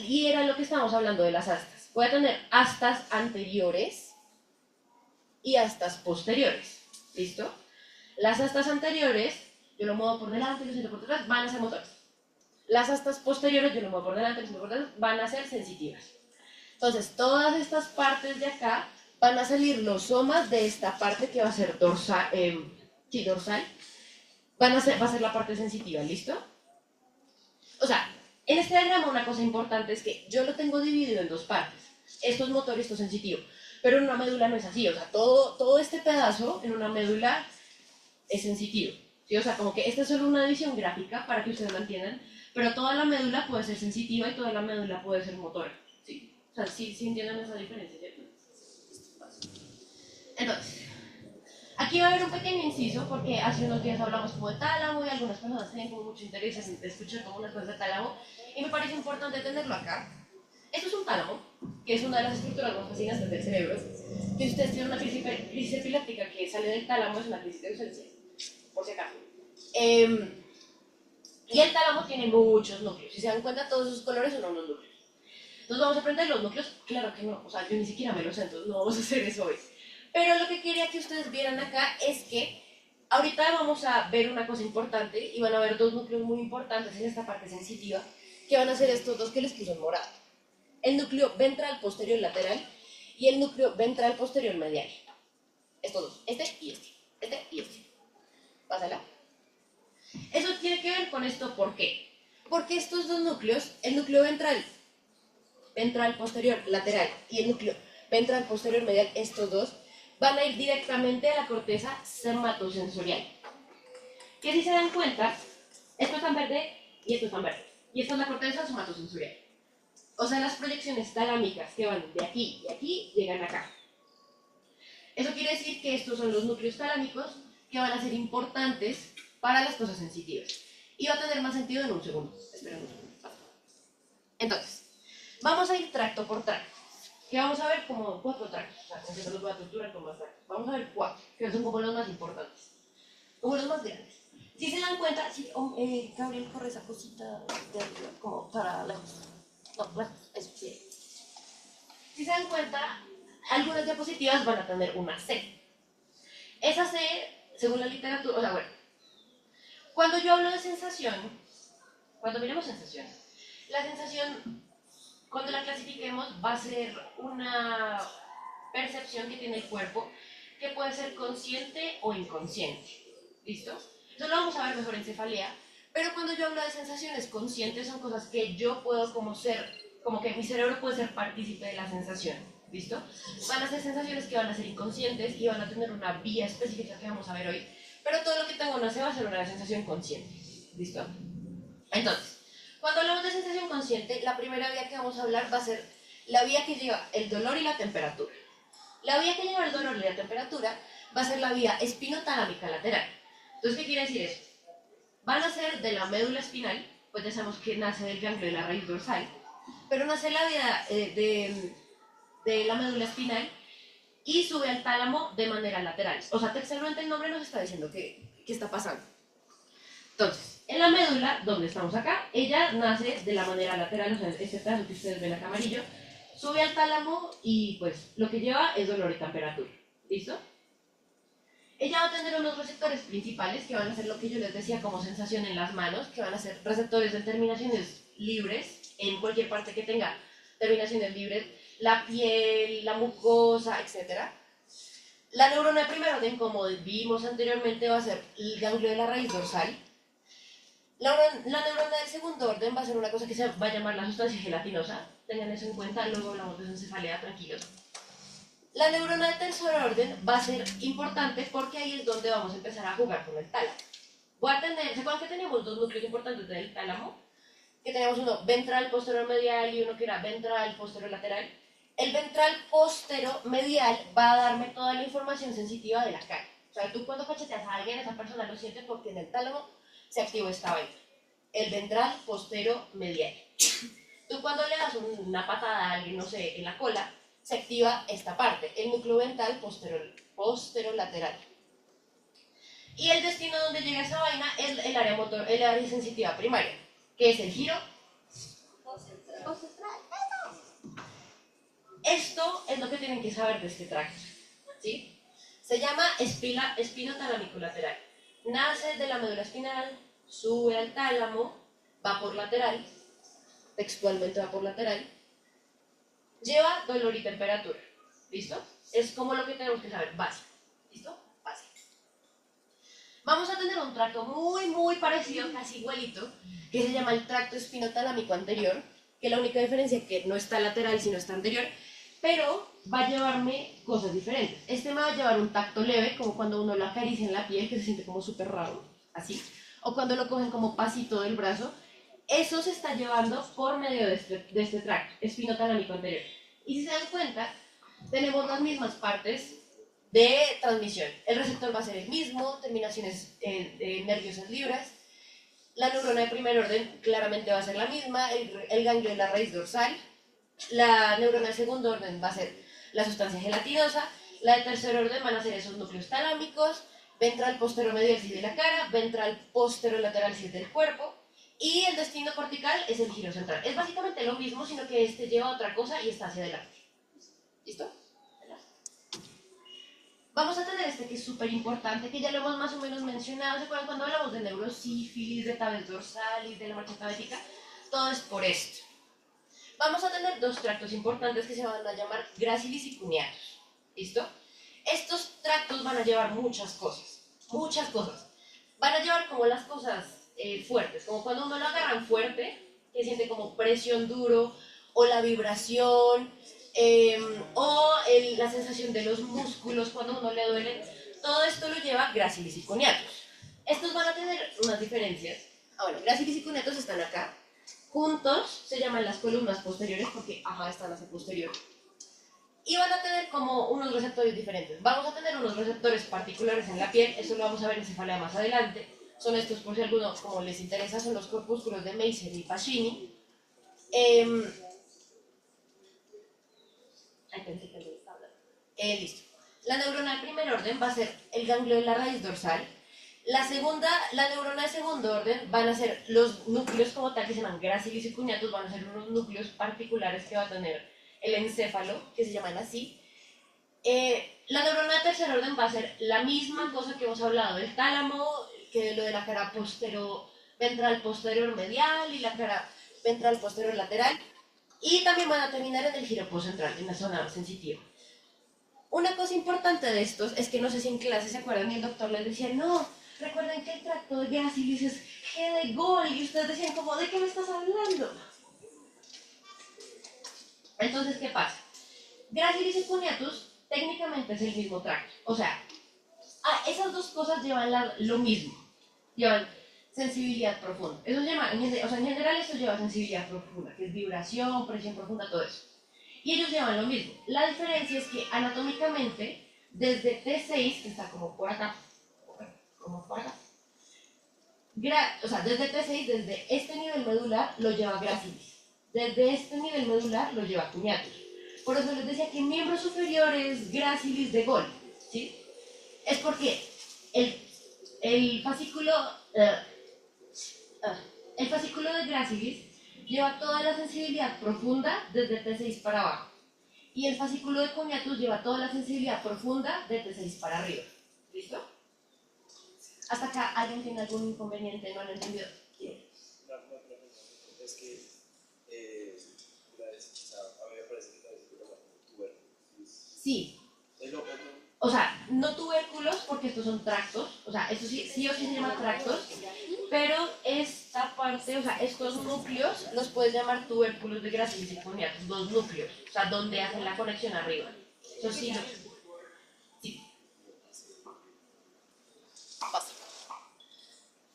Y era lo que estábamos hablando de las astas. Voy a tener astas anteriores y astas posteriores, ¿listo? Las astas anteriores, yo lo muevo por delante y lo siento por detrás, van a ser motores. Las astas posteriores, yo lo muevo por delante y lo siento por detrás, van a ser sensitivas. Entonces, todas estas partes de acá van a salir los somas de esta parte que va a ser dorsal, va a ser la parte sensitiva, ¿listo? O sea, en este diagrama una cosa importante es que yo lo tengo dividido en dos partes. Esto es motor y esto es sensitivo. Pero en una médula no es así, o sea, todo este pedazo en una médula es sensitivo. ¿Sí? O sea, como que esta es solo una división gráfica para que ustedes lo entiendan, pero toda la médula puede ser sensitiva y toda la médula puede ser motora. ¿Sí? O sea, sí entienden esa diferencia, ¿cierto? Entonces, aquí va a haber un pequeño inciso porque hace unos días hablamos como de tálamo y algunas personas tienen como mucho interés en escuchar como unas cosas de tálamo y me parece importante tenerlo acá. Esto es un tálamo, que es una de las estructuras más fascinantes del cerebro. Si ustedes tienen una crisis epiléptica que sale del tálamo, es una crisis de ausencia, por si acaso. Y el tálamo tiene muchos núcleos. Si se dan cuenta, todos esos colores son unos núcleos. Entonces, ¿vamos a aprender los núcleos? Claro que no. O sea, yo ni siquiera me lo sé, entonces no vamos a hacer eso hoy. Pero lo que quería que ustedes vieran acá es que ahorita vamos a ver una cosa importante y van a ver dos núcleos muy importantes en esta parte sensitiva, que van a ser estos dos que les puse en morado. El núcleo ventral posterior lateral y el núcleo ventral posterior medial. Estos dos, este y este. Pásala. Eso tiene que ver con esto, ¿por qué? Porque estos dos núcleos, el núcleo ventral posterior lateral y el núcleo ventral posterior medial, estos dos, van a ir directamente a la corteza somatosensorial. Que si se dan cuenta, esto está en verde y esto está en verde. Y esta es la corteza somatosensorial. O sea, las proyecciones talámicas que van de aquí y aquí llegan acá. Eso quiere decir que estos son los núcleos talámicos que van a ser importantes para las cosas sensitivas. Y va a tener más sentido en un segundo. Esperen un segundo. Entonces, vamos a ir tracto por tracto. Que vamos a ver como 4 tractos. O sea, como que se los voy a torturar con más tractos. Vamos a ver 4, que son como los más importantes. Como los más grandes. Si se dan cuenta, Gabriel, corre esa cosita de arriba, como para lejos. No, lejos, eso, sí. Si se dan cuenta, algunas diapositivas van a tener una C. Esa C, según la literatura, o sea, bueno, cuando yo hablo de sensación, cuando miremos sensación, la sensación, cuando la clasifiquemos, va a ser una percepción que tiene el cuerpo que puede ser consciente o inconsciente. ¿Listo? Eso lo vamos a ver mejor en cefalea, pero cuando yo hablo de sensaciones conscientes son cosas que yo puedo como que mi cerebro puede ser partícipe de la sensación. ¿Listo? Van a ser sensaciones que van a ser inconscientes y van a tener una vía específica que vamos a ver hoy, pero todo lo que tengo no se va a ser una sensación consciente. ¿Listo? Entonces, cuando hablamos de sensación consciente, la primera vía que vamos a hablar va a ser la vía que lleva el dolor y la temperatura. La vía que lleva el dolor y la temperatura va a ser la vía espinotalámica lateral. Entonces, ¿qué quiere decir eso? Van a ser de la médula espinal, pues ya sabemos que nace del ganglio de la raíz dorsal, pero nace la vía de la médula espinal y sube al tálamo de manera lateral. O sea, textualmente el nombre nos está diciendo qué está pasando. Entonces, en la médula, donde estamos acá, ella nace de la manera lateral, o sea, este pedazo que ustedes ven acá amarillo, sube al tálamo y pues lo que lleva es dolor y temperatura. ¿Listo? Ella va a tener unos receptores principales que van a ser lo que yo les decía como sensación en las manos, que van a ser receptores de terminaciones libres en cualquier parte que tenga terminaciones libres, la piel, la mucosa, etc. La neurona de primer orden, como vimos anteriormente, va a ser el ganglio de la raíz dorsal. La neurona del segundo orden va a ser una cosa que se va a llamar la sustancia gelatinosa. Tengan eso en cuenta, luego hablamos de encefalea, tranquilos. La neurona de tercer orden va a ser importante porque ahí es donde vamos a empezar a jugar con el tálamo. ¿Se acuerdan que teníamos dos núcleos importantes del tálamo? Que teníamos uno ventral posterior medial y uno que era ventral posterior lateral. El ventral posterior medial va a darme toda la información sensitiva de la cara. O sea, tú cuando cacheteas a alguien, esa persona lo siente porque en el tálamo se activó esta vaina. El ventral posterior medial. Tú cuando le das una patada a alguien, no sé, en la cola, se activa esta parte, el núcleo ventral posterior lateral. Y el destino donde llega esa vaina es el área motor, el área sensitiva primaria, que es el giro central. Esto es lo que tienen que saber de este tracto, ¿sí? Se llama espinotalámico lateral. Nace de la médula espinal, sube al tálamo, va por lateral, textualmente va por lateral, lleva dolor y temperatura, ¿listo? Es como lo que tenemos que saber, básico, ¿listo? Básico. Vamos a tener un tracto muy parecido, casi igualito, que se llama el tracto espinotalámico anterior, que la única diferencia es que no está lateral, sino está anterior, pero va a llevarme cosas diferentes. Este me va a llevar un tacto leve, como cuando uno lo acaricia en la piel, que se siente como súper raro, así, o cuando lo cogen como pasito del brazo. Eso se está llevando por medio de este tracto espinotalámico anterior. Y si se dan cuenta, tenemos las mismas partes de transmisión. El receptor va a ser el mismo, terminaciones nerviosas libres. La neurona de primer orden claramente va a ser la misma, el ganglio de la raíz dorsal. La neurona de segundo orden va a ser la sustancia gelatinosa. La de tercer orden van a ser esos núcleos talámicos. Ventral posterior medial si de la cara, ventral posterior lateral si es del cuerpo. Y el destino cortical es el giro central. Es básicamente lo mismo, sino que este lleva otra cosa y está hacia adelante. ¿Listo? Vamos a tener este que es súper importante, que ya lo hemos más o menos mencionado. ¿Se acuerdan cuando hablamos de neurosífilis, de tabes dorsalis, de la marcha tabética? Todo es por esto. Vamos a tener dos tractos importantes que se van a llamar gracilis y cuneatus. ¿Listo? Estos tractos van a llevar muchas cosas. Muchas cosas. Van a llevar como las cosas fuertes, como cuando uno lo agarran fuerte, que siente como presión duro, o la vibración, la sensación de los músculos cuando uno le duele. Todo esto lo lleva gracilis y cuneatus. Estos van a tener unas diferencias. Bueno, gracilis y cuneatus están acá. Juntos se llaman las columnas posteriores porque, están hacia posterior. Y van a tener como unos receptores diferentes. Vamos a tener unos receptores particulares en la piel, eso lo vamos a ver en cefalea más adelante. Son estos, por si a alguno como les interesa, son los corpúsculos de Meiser y Pacini. Listo. La neurona de primer orden va a ser el ganglio de la raíz dorsal. La neurona de segundo orden van a ser los núcleos como tal que se llaman gracilis y cuneatus, van a ser unos núcleos particulares que va a tener el encéfalo, que se llaman así. La neurona de tercer orden va a ser la misma cosa que hemos hablado del tálamo, que lo de la cara ventral posterior medial y la cara ventral posterior lateral. Y también van a terminar en el giro postcentral, en la zona sensitiva. Una cosa importante de estos es que no sé si en clase se acuerdan y el doctor les decía, no, recuerden que el tracto de gracilis es G de gol, y ustedes decían como, ¿de qué me estás hablando? Entonces, ¿qué pasa? Gracilis y cuneatus técnicamente es el mismo tracto. O sea, esas dos cosas llevan lo mismo. Llevan sensibilidad profunda. Eso lleva, en general eso lleva sensibilidad profunda, que es vibración, presión profunda, todo eso. Y ellos llevan lo mismo. La diferencia es que anatómicamente, desde T6, que está como por acá, desde T6, desde este nivel medular, lo lleva gracilis. Desde este nivel medular lo lleva cuneatus. Por eso les decía que miembros superiores gracilis de gol, ¿sí? Es porque el fascículo de gracilis lleva toda la sensibilidad profunda desde T6 para abajo. Y el fascículo de cuneatus lleva toda la sensibilidad profunda de T6 para arriba. ¿Listo? ¿Hasta acá alguien tiene algún inconveniente? ¿No lo han entendido? Es que a mí me parece que la vesícula es tubérculos. Sí. O sea, no tubérculos porque estos son tractos. O sea, estos sí o sí se llaman tractos. pero esta parte, o sea, estos núcleos los puedes llamar tubérculos de Gracilis y coniatus, dos núcleos, o sea, donde hacen la conexión arriba. Eso sí, sí.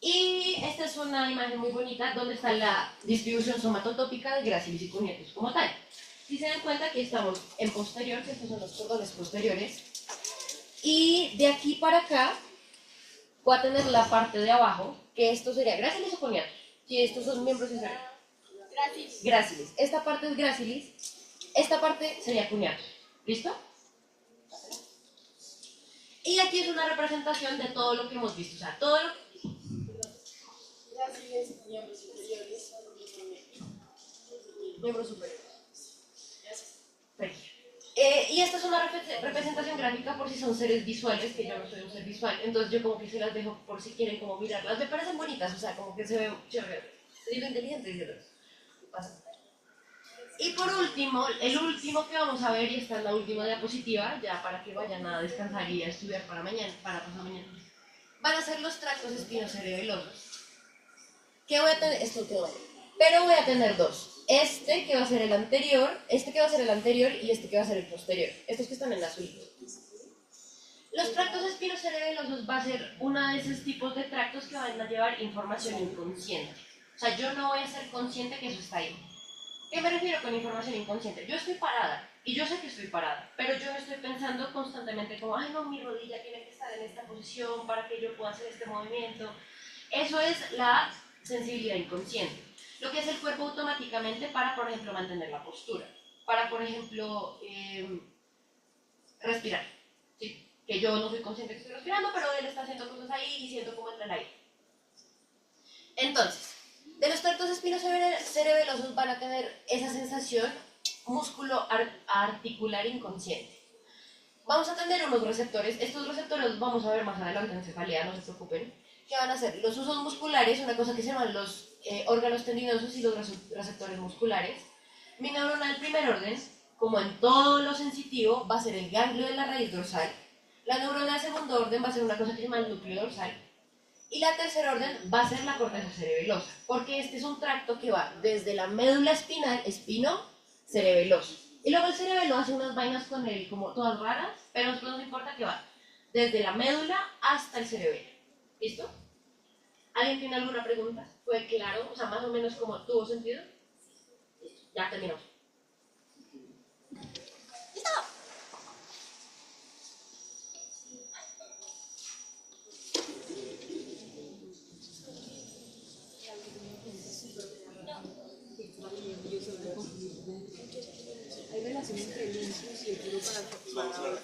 Y esta es una imagen muy bonita donde está la distribución somatotópica de Gracilis y coniatus como tal. Si se dan cuenta que estamos en posterior, que estos son los cordones posteriores, y de aquí para acá voy a tener la parte de abajo, que esto sería Gracilis o coniatus. Si estos son miembros de Gracias. Gracilis. Esta parte es Gracilis, esta parte sería coniatus. ¿Listo? Y aquí es una representación de todo lo que hemos visto, o sea, todo lo que... Gracias, miembros superiores. Miembros superiores. Y esta es una representación gráfica por si son seres visuales, que yo no soy un ser visual, entonces yo como que se las dejo por si quieren como mirarlas. Me parecen bonitas, o sea, como que se ven chévere. Se digo inteligente, ¿cierto? Y por último, el último que vamos a ver, y esta es la última diapositiva, ya para que vayan a descansar y a estudiar para mañana, para pasado mañana, van a ser los tractos espinocerebelosos. ¿Qué voy a tener? Esto quedó bueno. Pero voy a tener dos. Este que va a ser el anterior, este que va a ser el anterior y este que va a ser el posterior. Estos que están en azul. Los tractos espinocerebelosos va a ser uno de esos tipos de tractos que van a llevar información inconsciente. O sea, yo no voy a ser consciente que eso está ahí. ¿Qué me refiero con información inconsciente? Yo estoy parada y yo sé que estoy parada, pero yo no estoy pensando constantemente como, ay no, mi rodilla tiene que estar en esta posición para que yo pueda hacer este movimiento. Eso es la sensibilidad inconsciente. Lo que es el cuerpo automáticamente para, por ejemplo, mantener la postura, para, por ejemplo, respirar, ¿sí? Que yo no soy consciente que estoy respirando, pero él está haciendo cosas ahí y siento cómo entra el aire. Entonces, de los tractos espinocerebelosos van a tener esa sensación músculo articular inconsciente. Vamos a tener unos receptores, estos receptores los vamos a ver más adelante en cefalea, no se preocupen, que van a ser los usos musculares, una cosa que se llaman los órganos tendinosos y los receptores musculares. Mi neurona del primer orden, como en todo lo sensitivo, va a ser el ganglio de la raíz dorsal. La neurona del segundo orden va a ser una cosa que se llama el núcleo dorsal. Y la tercer orden va a ser la corteza cerebelosa, porque este es un tracto que va desde la médula espinal, espino-cerebeloso. Y luego el cerebelo hace unas vainas con él como todas raras, pero a nosotros nos importa que va desde la médula hasta el cerebelo. ¿Listo? ¿Alguien tiene alguna pregunta? ¿Fue claro? O sea, más o menos como tuvo sentido. Listo, ya terminamos. ¡Listo! Hay relación entre el insus y el puro para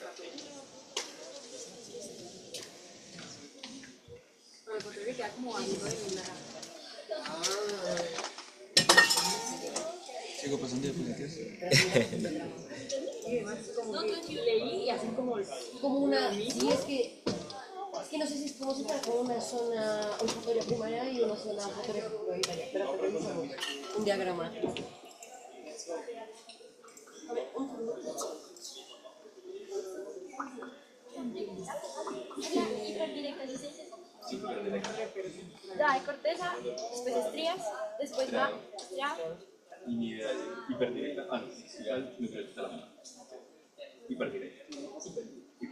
pero encontré que queda como algo de lunar. Sigo pasando diapositivas. Como que leí y hacen como una... Sí, es que no sé si es como si fuera como una zona olfatoria primaria y una zona olfatoria secundaria. Pero revisamos un diagrama. A ver, un segundo. La hiperdirecta es eso. Ya hay corteza, después estrías, después va ya. Inhibida, hiperdirecta. Ah, no, inhibida, núcleo talámico. Hiperdirecta.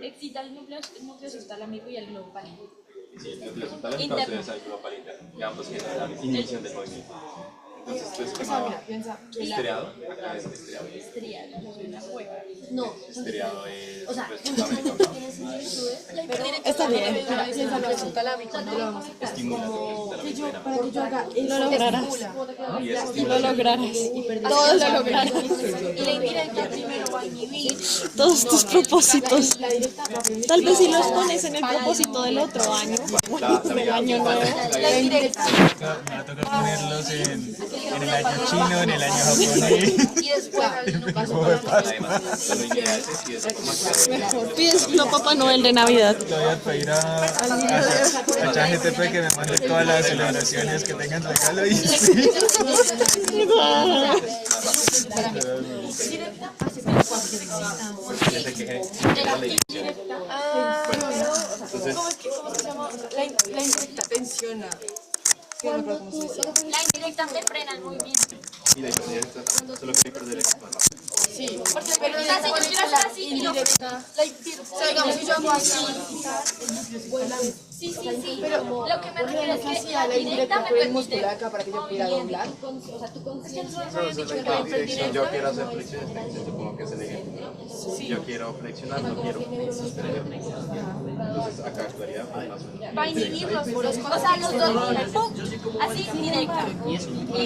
Excita el núcleo subtalámico y el globo pálido. Sí, el núcleo subtalámico autoriza el globo pálido. Y ambos tienen la inhibición del movimiento. Entonces, esto es como estriado. Acá es estriado. Estrías, no soy una hueca. No, Estriado es. o sea, pues, fundamentalmente tienen similitudes, pero Está bien. piénsalo así. Talámico, no lo vamos a Estimula el talámico. para que yo haga Lo lograrás. Y es Y lo lograrás. todos lo lograrás. Y la indirecta primero va a inhibir. Todos tus propósitos. Tal vez si los pones en el propósito del otro año, del año nuevo. La indirecta Me va a tocar ponerlos en el año chino, en el año japonés. y después al Además, solo inhibida ese sí es más Mejor pídeselo a Papá Noel de Navidad. Le voy a pedir a ChatGPT que me mande todas las celebraciones que tengan regalo y sí. desde que genera la inhibición. Entonces, ¿Cómo se llama? La indirecta tensiona. cuando tú, La indirecta me frena el movimiento. Y la indirecta, solo que indirecta más rápido. sí, Porque o sea, si yo quiero hacer así, indirecta, o sea, digamos, si yo hago así. Sí, sí, sí. Pero lo que me refiero es que la directa me permite. acá para que yo pudiera doblar. O sea, tu conciencia. No, eso es la dirección. Yo quiero hacer flexiones técnicas, supongo que es el ejemplo. Si yo quiero flexionar, no quiero sostener. Entonces acá actuaría más o menos. Va a inhibir los dos. O sea, los dos. ¡Pum! Así, directa. Y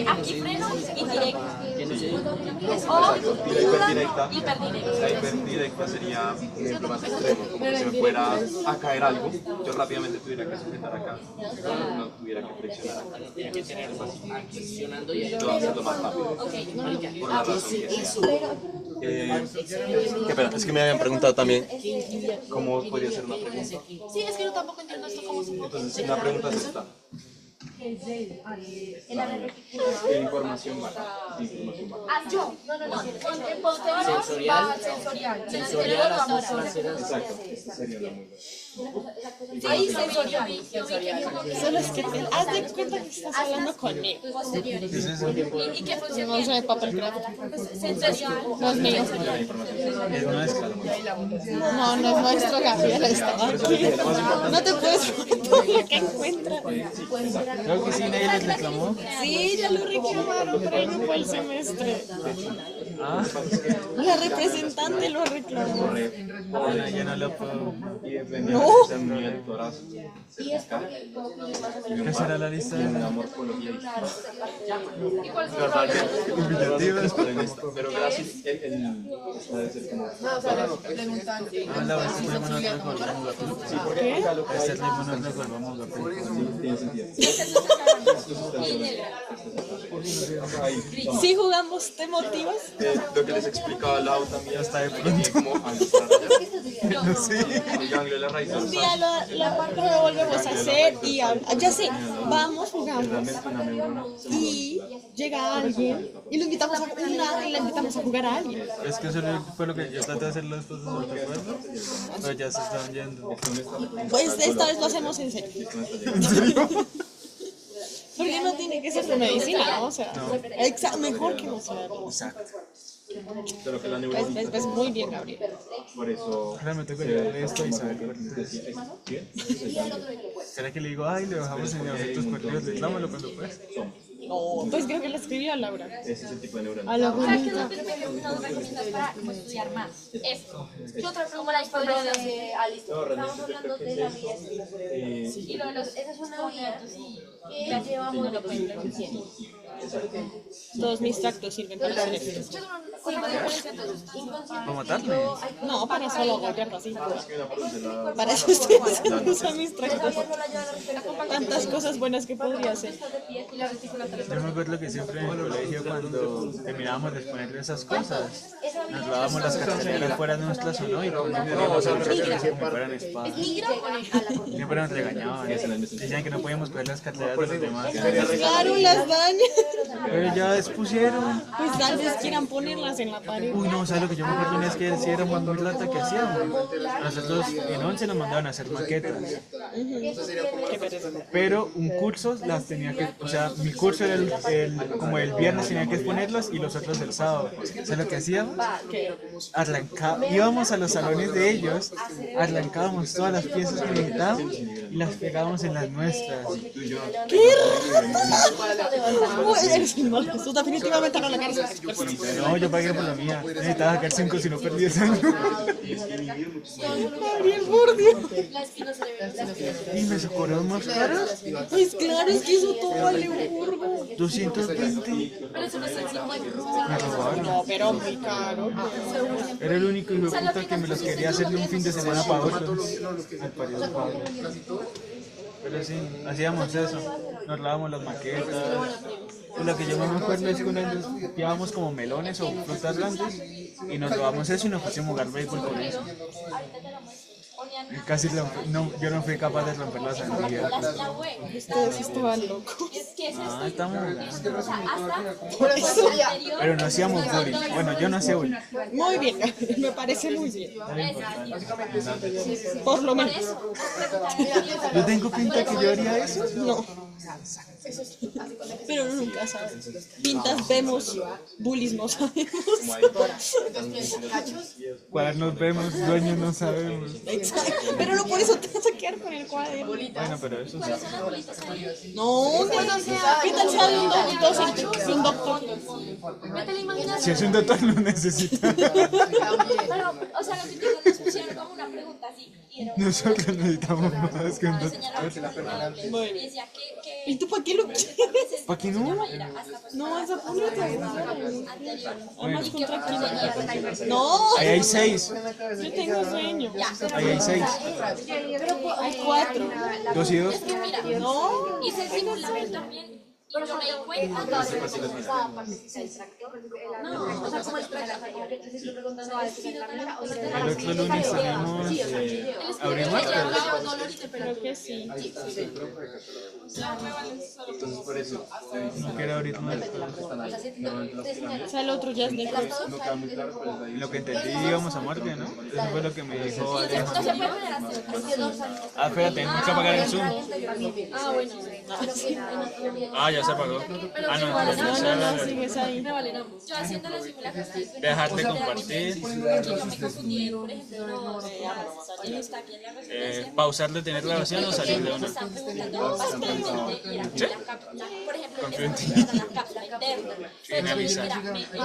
aquí freno, indirecta. O Hiperdirecta. hiperdirecta. La hiperdirecta sería un ejemplo más extremo, como que se me fuera a caer algo, yo rápidamente tuviera que sujetar acá, no tuviera que flexionar acá. Yo hacerlo más rápido, por la razón que sea. Qué pena, es que me habían preguntado también cómo podría ser una pregunta. Sí, es que yo tampoco entiendo esto cómo se Entonces, una pregunta es esta. ¿Qué información va? Ah, yo. No. En ponte valor va sensorial. Sensorial vamos a hacer. Exacto, sería una muy buena. Ahí sensorial. Solo es que te haz de cuenta que estás hablando conmigo. ¿Y qué función No sé de papel craft. sensorial? No es mío. La información No es No, no es nuestro, Gabriel estaba aquí. No te puedes poner todo lo que encuentras. Creo que sí, nadie les reclamó. Sí, ya lo reclamaron, pero no fue el semestre. La representante lo reclamó. Bueno, yo no lo puedo. y depende No. de mi doctorazo. ¿Qué será la lista de Una morfología distinta. invitativas? Pero gracias, debe ser como... Ah, la vez que fuimos nosotros con vamos a ¿Qué? Este es vamos a Tiene sentido. Si jugamos, ¿te motivas? Lo que les explicaba Lau también Hasta de que tiene como el ganglio de la raíz Un dorsal. día lo volvemos a hacer y ya sé, vamos, jugamos. Y llega alguien y lo invitamos a jugar a alguien. Es que eso fue lo que yo traté de hacer los esposos, ¿no te acuerdas? Pero ya se estaban yendo. Pues esta vez lo hacemos en serio. Porque no tiene que ser de medicina, ¿no? O sea, mejor que no sea. Exacto. Pero que la Pues neurociencia, muy bien, Gabriel. por eso... Ahora me tengo que llevar esto y saber qué ¿será que le digo, ay, le bajamos en los efectos perdidos, reclámalo cuando puedas? No, pues creo que le escribí a Laura. Ese es el tipo de neurona. A la O sea, ¿qué es bonita. lo que nos recomiendas para como estudiar más? Esto. ¿Qué otra pregunta la información? listo. Estamos hablando de la vía Y lo de los... Esa es una vía que llevamos de inconsciente. Todos mis tractos sirven para hacer esto. ¿Para matarme? No, para solo golpearlo así. Para eso estoy usando mis tractos. Tantas cosas buenas que podría hacer. Yo me acuerdo que siempre en el colegio cuando terminábamos de exponer esas cosas, nos dábamos las carteleras fuera nuestras o no, y como no podíamos hacer que fueran espadas. Siempre nos regañaban, decían que no podíamos coger las carteleras de los demás. Claro, las dañan. Pero ya expusieron. Pues tal vez quieran ponerlas en la pared. Uy, no, ¿sabes lo que yo me acuerdo una vez que sí éramos muy lata que hacíamos? Nosotros en 11 nos mandaban a hacer maquetas. Pero un curso las tenía que, o sea, mi curso era como el viernes tenía que exponerlos y los otros el sábado. ¿Sabes lo que hacíamos? Íbamos a los salones de ellos, arrancábamos todas las piezas que necesitábamos y las pegábamos en las nuestras. ¡Qué raro! Eres un mal Jesús, definitivamente no le quieres hacer. No, yo pagué por la mía. Necesitaba sacar 5 si no perdí ese año. Gabriel, por Dios. Y me socorrieron más caras. Pues claro, es que eso todo vale un burgo. 220. Me robaron. No, pero muy caro. Era el único hijo de puta que me los quería hacer de un fin de semana para otro. Me pareció padre. Pero sí, hacíamos eso. Nos robábamos las maquetas. Y lo que yo más me acuerdo es que una vez llevábamos como melones o frutas grandes y nos robamos eso y nos pusimos a jugar béisbol con eso. Casi yo no fui capaz de romper la sandía. Ustedes estaban locos. Ah, estamos jugando. Por eso. Pero no hacíamos bullying. Bueno, yo no hacía bullying. Muy bien, Gabriel, me parece muy bien. Era importante. Por lo menos. ¿Yo tengo pinta que yo haría eso? No. Pero uno nunca sabe. Pintas vemos, bullies no sabemos. Cuadernos vemos, dueños no sabemos. Exacto. Pero no por eso te vas a quedar con el cuaderno. Bueno, pero eso ¿Cuáles son las bolitas ahí? No, ¿qué tal sea de un doctor? Vete la imaginación. si es un doctor no necesita. Pero, o sea, los chicos nos pusieron como una pregunta así. Y era Nosotros necesitamos más que un doctor. señalar y decía que ¿Y tú para qué lo quieres? ¿Para qué no? No, esa pública. anterior. Vamos con tranquilidad. No, Ahí hay 6. yo tengo sueño. Ahí hay 6. Hay 4. 2 y 2. Mira, No. hice el simulacro también y no me di cuenta. No, o sea, como el El otro lunes tenemos. ¿Abrimos? Creo que sí. Entonces por eso No quiero abrir más. O sea, el otro ya es de curso. no queda muy claro, pero ahí Lo que entendí íbamos a muerte, ¿no? Eso fue lo que me dijo No Alejo. se puede poner así. Ah, espérate, tenemos que apagar el Zoom. Ah, bueno. Ah, ya se apagó. Ah, no, No, sigues ahí. Yo haciendo los simulacros. dejar de compartir. Yo me confundí, por ejemplo, está aquí en la residencia. Pausar, detener grabación o salir de una. Están preguntando básicamente y era como la cápsula, por ejemplo, Confío en ti. la cápsula interna. Pero Finalizar. mira, me